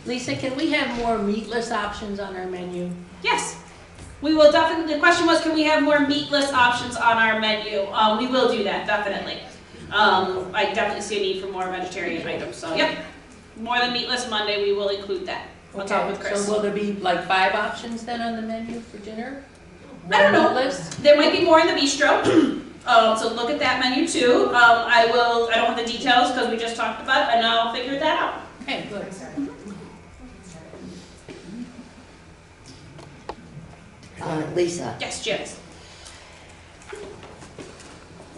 Lisa, can we have more meatless options on our menu? Yes, we will definitely. The question was, can we have more meatless options on our menu? We will do that, definitely. I definitely see a need for more vegetarian items, so yep. More than meatless Monday, we will include that. I'll talk with Chris. So will there be like 5 options then on the menu for dinner? I don't know. Meatless? There might be more in the bistro. So look at that menu too. I don't have the details because we just talked about it, and I'll figure that out. Okay, good. Lisa. Yes, Janice.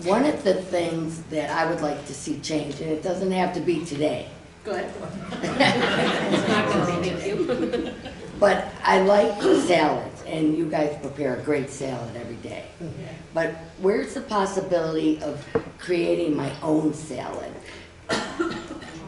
One of the things that I would like to see change, and it doesn't have to be today. Good. It's not going to be thank you. But I like the salads, and you guys prepare a great salad every day. But where's the possibility of creating my own salad?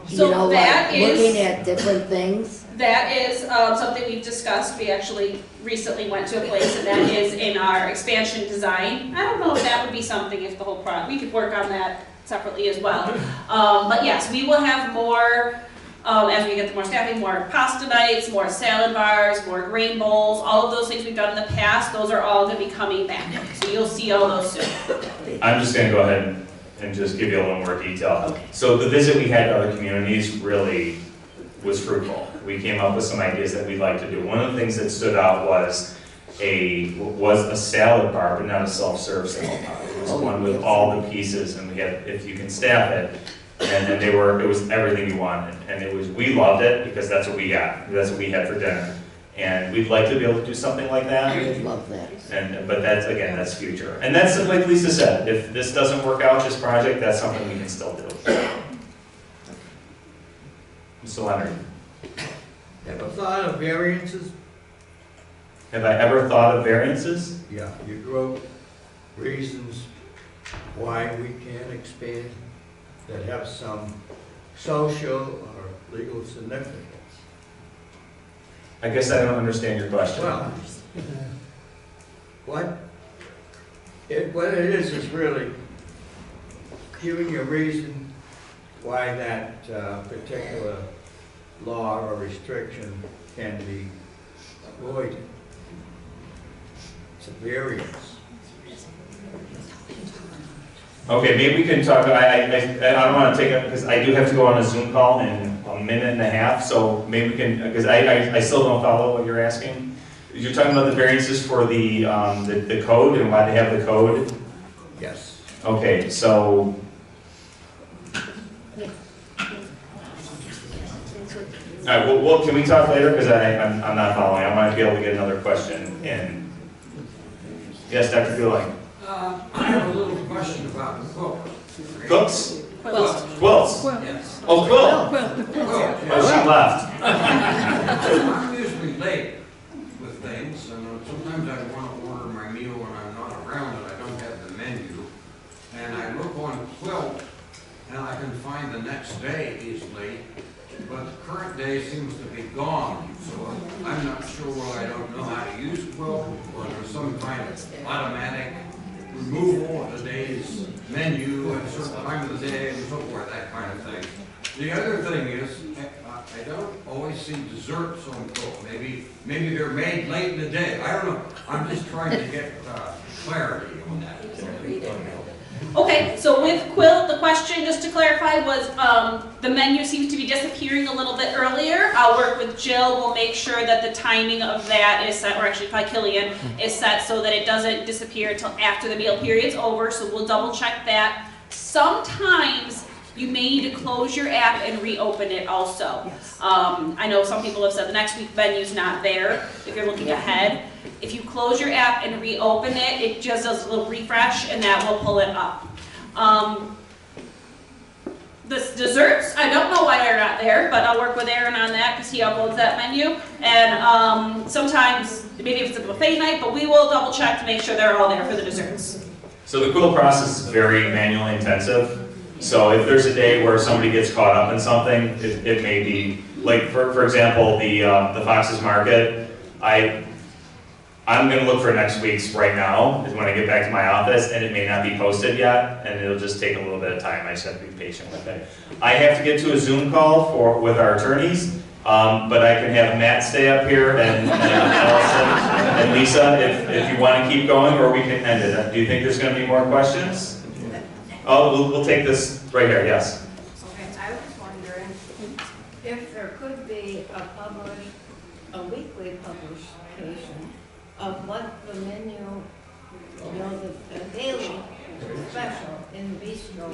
So you know, that like is- looking at different things. That is something we've discussed. We actually recently went to a place, and that is in our expansion design. I don't know if that would be something if the whole product, we could work on that separately as well. But yes, we will have more, as we get the more staffing, more pasta nights, more salad bars, more grain bowls, all of those things we've done in the past, those are all gonna be coming back. So you'll see all those soon. I'm just gonna go ahead and just give you a little more detail. Okay. So the visit we had to other communities really was fruitful. We came up with some ideas that we'd like to do. One of the things that stood out was a salad bar, but not a self-serve salad bar. It was one with all the pieces, and we had, if you can staff it, and then it was everything you wanted. And we loved it because that's what we got. That's what we had for dinner. And we'd like to be able to do something like that. I would love that. But that's, again, that's future. And that's, like Lisa said, if this doesn't work out, this project, that's something we can still do. Mr. Leonard. Ever thought of variances? Have I ever thought of variances? Yeah, you wrote reasons why we can't expand that have some social or legal significance. I guess I don't understand your question. Well, what it is really giving you a reason why that particular law or restriction can be avoided. It's a variance. Okay, maybe we can talk, I don't want to take it, because I do have to go on a Zoom call in a minute and a half, so maybe we can, because I still don't follow what you're asking. You're talking about the variances for the code and why they have the code? Yes. Okay, so. All right, well, can we talk later, because I'm not following. I might be able to get another question in. Yes, Dr. Gouling. I have a little question about the quilt. Cooks? Quilts. Quilts? Yes. Oh, quilt. Quilt. Oh, she left. I'm usually late with things, and sometimes I want to order my meal when I'm not around and I don't have the menu. And I look on Quilt, and I can find the next day easily, but the current day seems to be gone. So I'm not sure, well, I don't know how to use Quilt, or there's some kind of automatic removal of the day's menu at a certain time of the day and so forth, that kind of thing. The other thing is, I don't always see desserts on Quilt. Maybe they're made late in the day. I don't know. I'm just trying to get clarity on that. Okay, so with Quilt, the question, just to clarify, was the menu seems to be disappearing a little bit earlier. I'll work with Jill. We'll make sure that the timing of that is set, or actually probably Killian, is set so that it doesn't disappear until after the meal period's over. So we'll double check that Sometimes you may need to close your app and reopen it also. I know some people have said the next week venue's not there, if you're looking ahead. If you close your app and reopen it, it just does a little refresh and that will pull it up. The desserts, I don't know why they're not there, but I'll work with Aaron on that because he uploads that menu. And sometimes, maybe if it's a buffet night, but we will double check to make sure they're all there for the desserts. So the quill process is very manually intensive. So if there's a day where somebody gets caught up in something, it may be, like for example, the Fox's Market, I'm gonna look for next week's right now, is when I get back to my office, and it may not be posted yet, and it'll just take a little bit of time. I just have to be patient with it. I have to get to a Zoom call with our attorneys, but I can have Matt stay up here and Allison and Lisa if you want to keep going, or we can end it. Do you think there's going to be more questions? Oh, we'll take this right here. Yes. Okay, I was wondering if there could be a weekly publication of what the menu, the daily special in the bistro,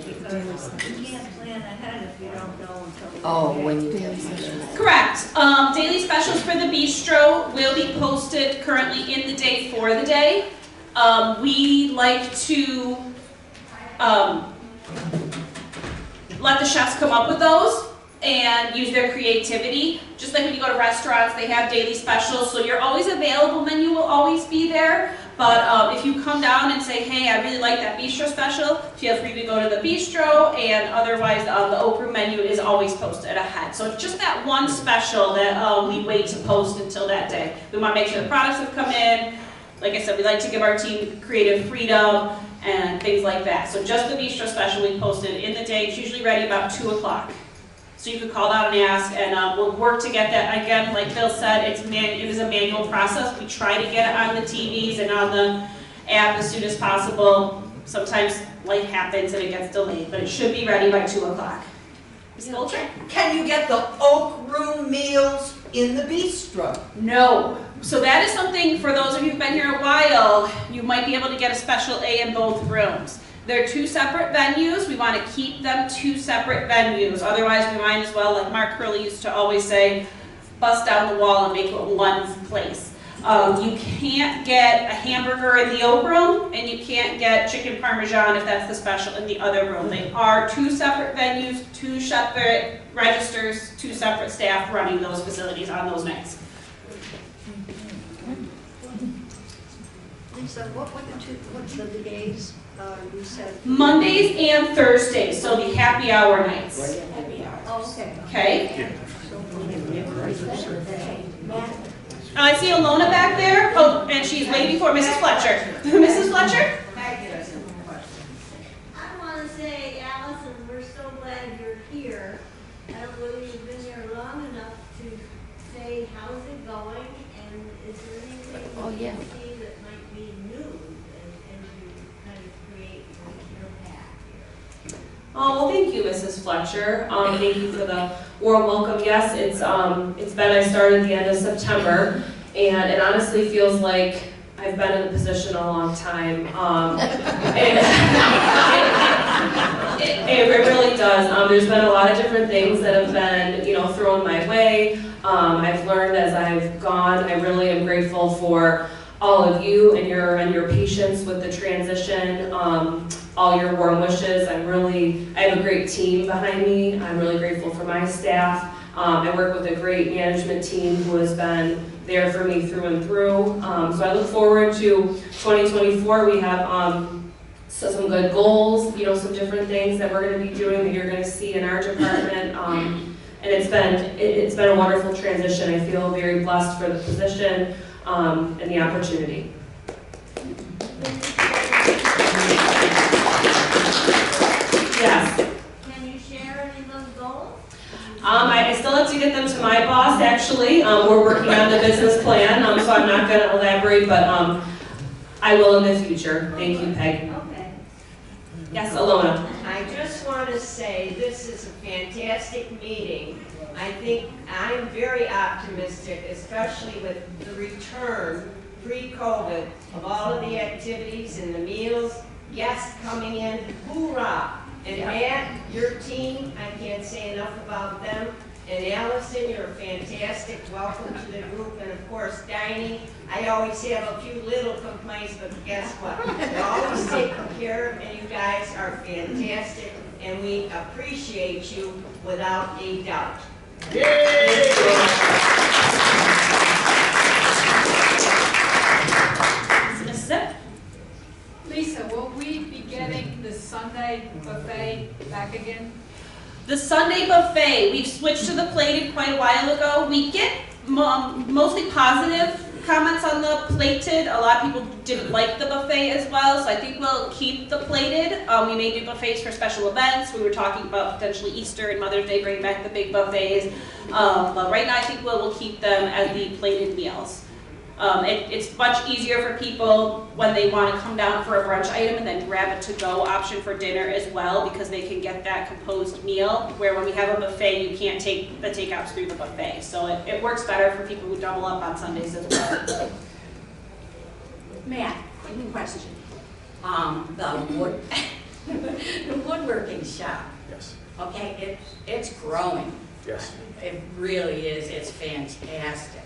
because you can't plan ahead if you don't know until when you have Correct. Daily specials for the bistro will be posted currently in the day for the day. We like to let the chefs come up with those and use their creativity. Just like when you go to restaurants, they have daily specials, so you're always available, menu will always be there. But if you come down and say, hey, I really like that bistro special, feel free to go to the bistro, and otherwise the Oak Room menu is always posted ahead. So it's just that one special that we wait to post until that day. We want to make sure the products have come in. Like I said, we like to give our team creative freedom and things like that. So just the bistro special we posted in the day. It's usually ready about 2 o'clock. So you could call down and ask, and we'll work to get that. Again, like Bill said, it is a manual process. We try to get it on the TVs and on the app as soon as possible. Sometimes life happens and it gets delayed, but it should be ready by 2 o'clock. Ms. Bolger? Can you get the Oak Room meals in the bistro? No. So that is something, for those of you who've been here a while, you might be able to get a special A in both rooms. They're 2 separate venues. We want to keep them 2 separate venues. Otherwise, we might as well, like Mark Curley used to always say, bust down the wall and make it one place. You can't get a hamburger in the Oak Room, and you can't get chicken parmesan if that's the special in the other room. They are 2 separate venues, 2 separate registers, 2 separate staff running those facilities on those nights. Lisa, what's the days you said? Mondays and Thursdays, so the happy hour nights. Oh, okay. Okay? I see Alona back there. Oh, and she's way before Mrs. Fletcher. Mrs. Fletcher? I want to say, Allison, we're so glad you're here. I don't believe you've been here long enough to say how's it going, and is there anything you can see that might be new as you kind of create your path here? Oh, well, thank you, Mrs. Fletcher. Thank you for the warm welcome. Yes, it's been, I started at the end of September, and it honestly feels like I've been in the position a long time. It really does. There's been a lot of different things that have been, thrown my way. I've learned as I've gone. I really am grateful for all of you and your patience with the transition. All your warm wishes. I have a great team behind me. I'm really grateful for my staff. I work with a great management team who has been there for me through and through. So I look forward to 2024. We have some good goals, some different things that we're going to be doing that you're going to see in our department. And it's been a wonderful transition. I feel very blessed for the position and the opportunity. Yes. Can you share any of those goals? I still have to get them to my boss, actually. We're working on the business plan, so I'm not going to elaborate, but I will in the future. Thank you, Peg. Okay. Yes, Alona. I just want to say this is a fantastic meeting. I think I'm very optimistic, especially with the return pre-COVID of all of the activities and the meals guests coming in, hoorah. And Matt, your team, I can't say enough about them. And Allison, you're fantastic, welcome to the group. And of course, Diney, I always have a few little complaints, but guess what? They're always taken care of, and you guys are fantastic, and we appreciate you without a doubt. Lisa, will we be getting the Sunday buffet back again? The Sunday buffet, we've switched to the plated quite a while ago. We get mostly positive comments on the plated. A lot of people didn't like the buffet as well, so I think we'll keep the plated. We may do buffets for special events. We were talking about potentially Easter and Mother's Day, bringing back the big buffets. But right now I think we'll keep them as the plated meals. It's much easier for people when they want to come down for a brunch item and then grab a to-go option for dinner as well, because they can get that composed meal, where when we have a buffet, you can't take the takeouts through the buffet. So it works better for people who double up on Sundays as well. Matt, quick question. The woodworking shop. Yes. Okay, it's growing. Yes. It really is. It's fantastic.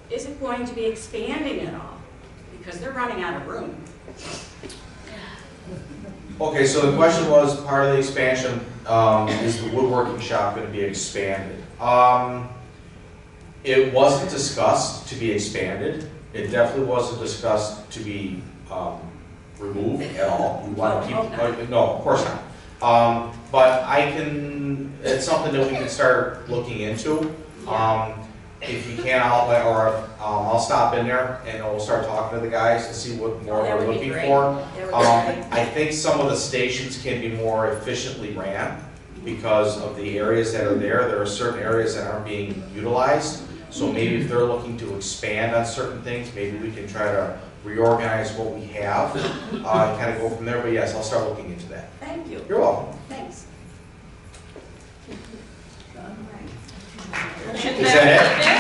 Is it going to be expanding at all? Because they're running out of room. Okay, so the question was, part of the expansion, is the woodworking shop going to be expanded? It wasn't discussed to be expanded. It definitely wasn't discussed to be removed at all. We want to keep, no, of course not. But it's something that we can start looking into. If you can, I'll stop in there and we'll start talking to the guys and see what more they're looking for. I think some of the stations can be more efficiently ran because of the areas that are there. There are certain areas that aren't being utilized. So maybe if they're looking to expand on certain things, maybe we can try to reorganize what we have and kind of go from there. But yes, I'll start looking into that. Thank you. You're welcome. Thanks. Is that it?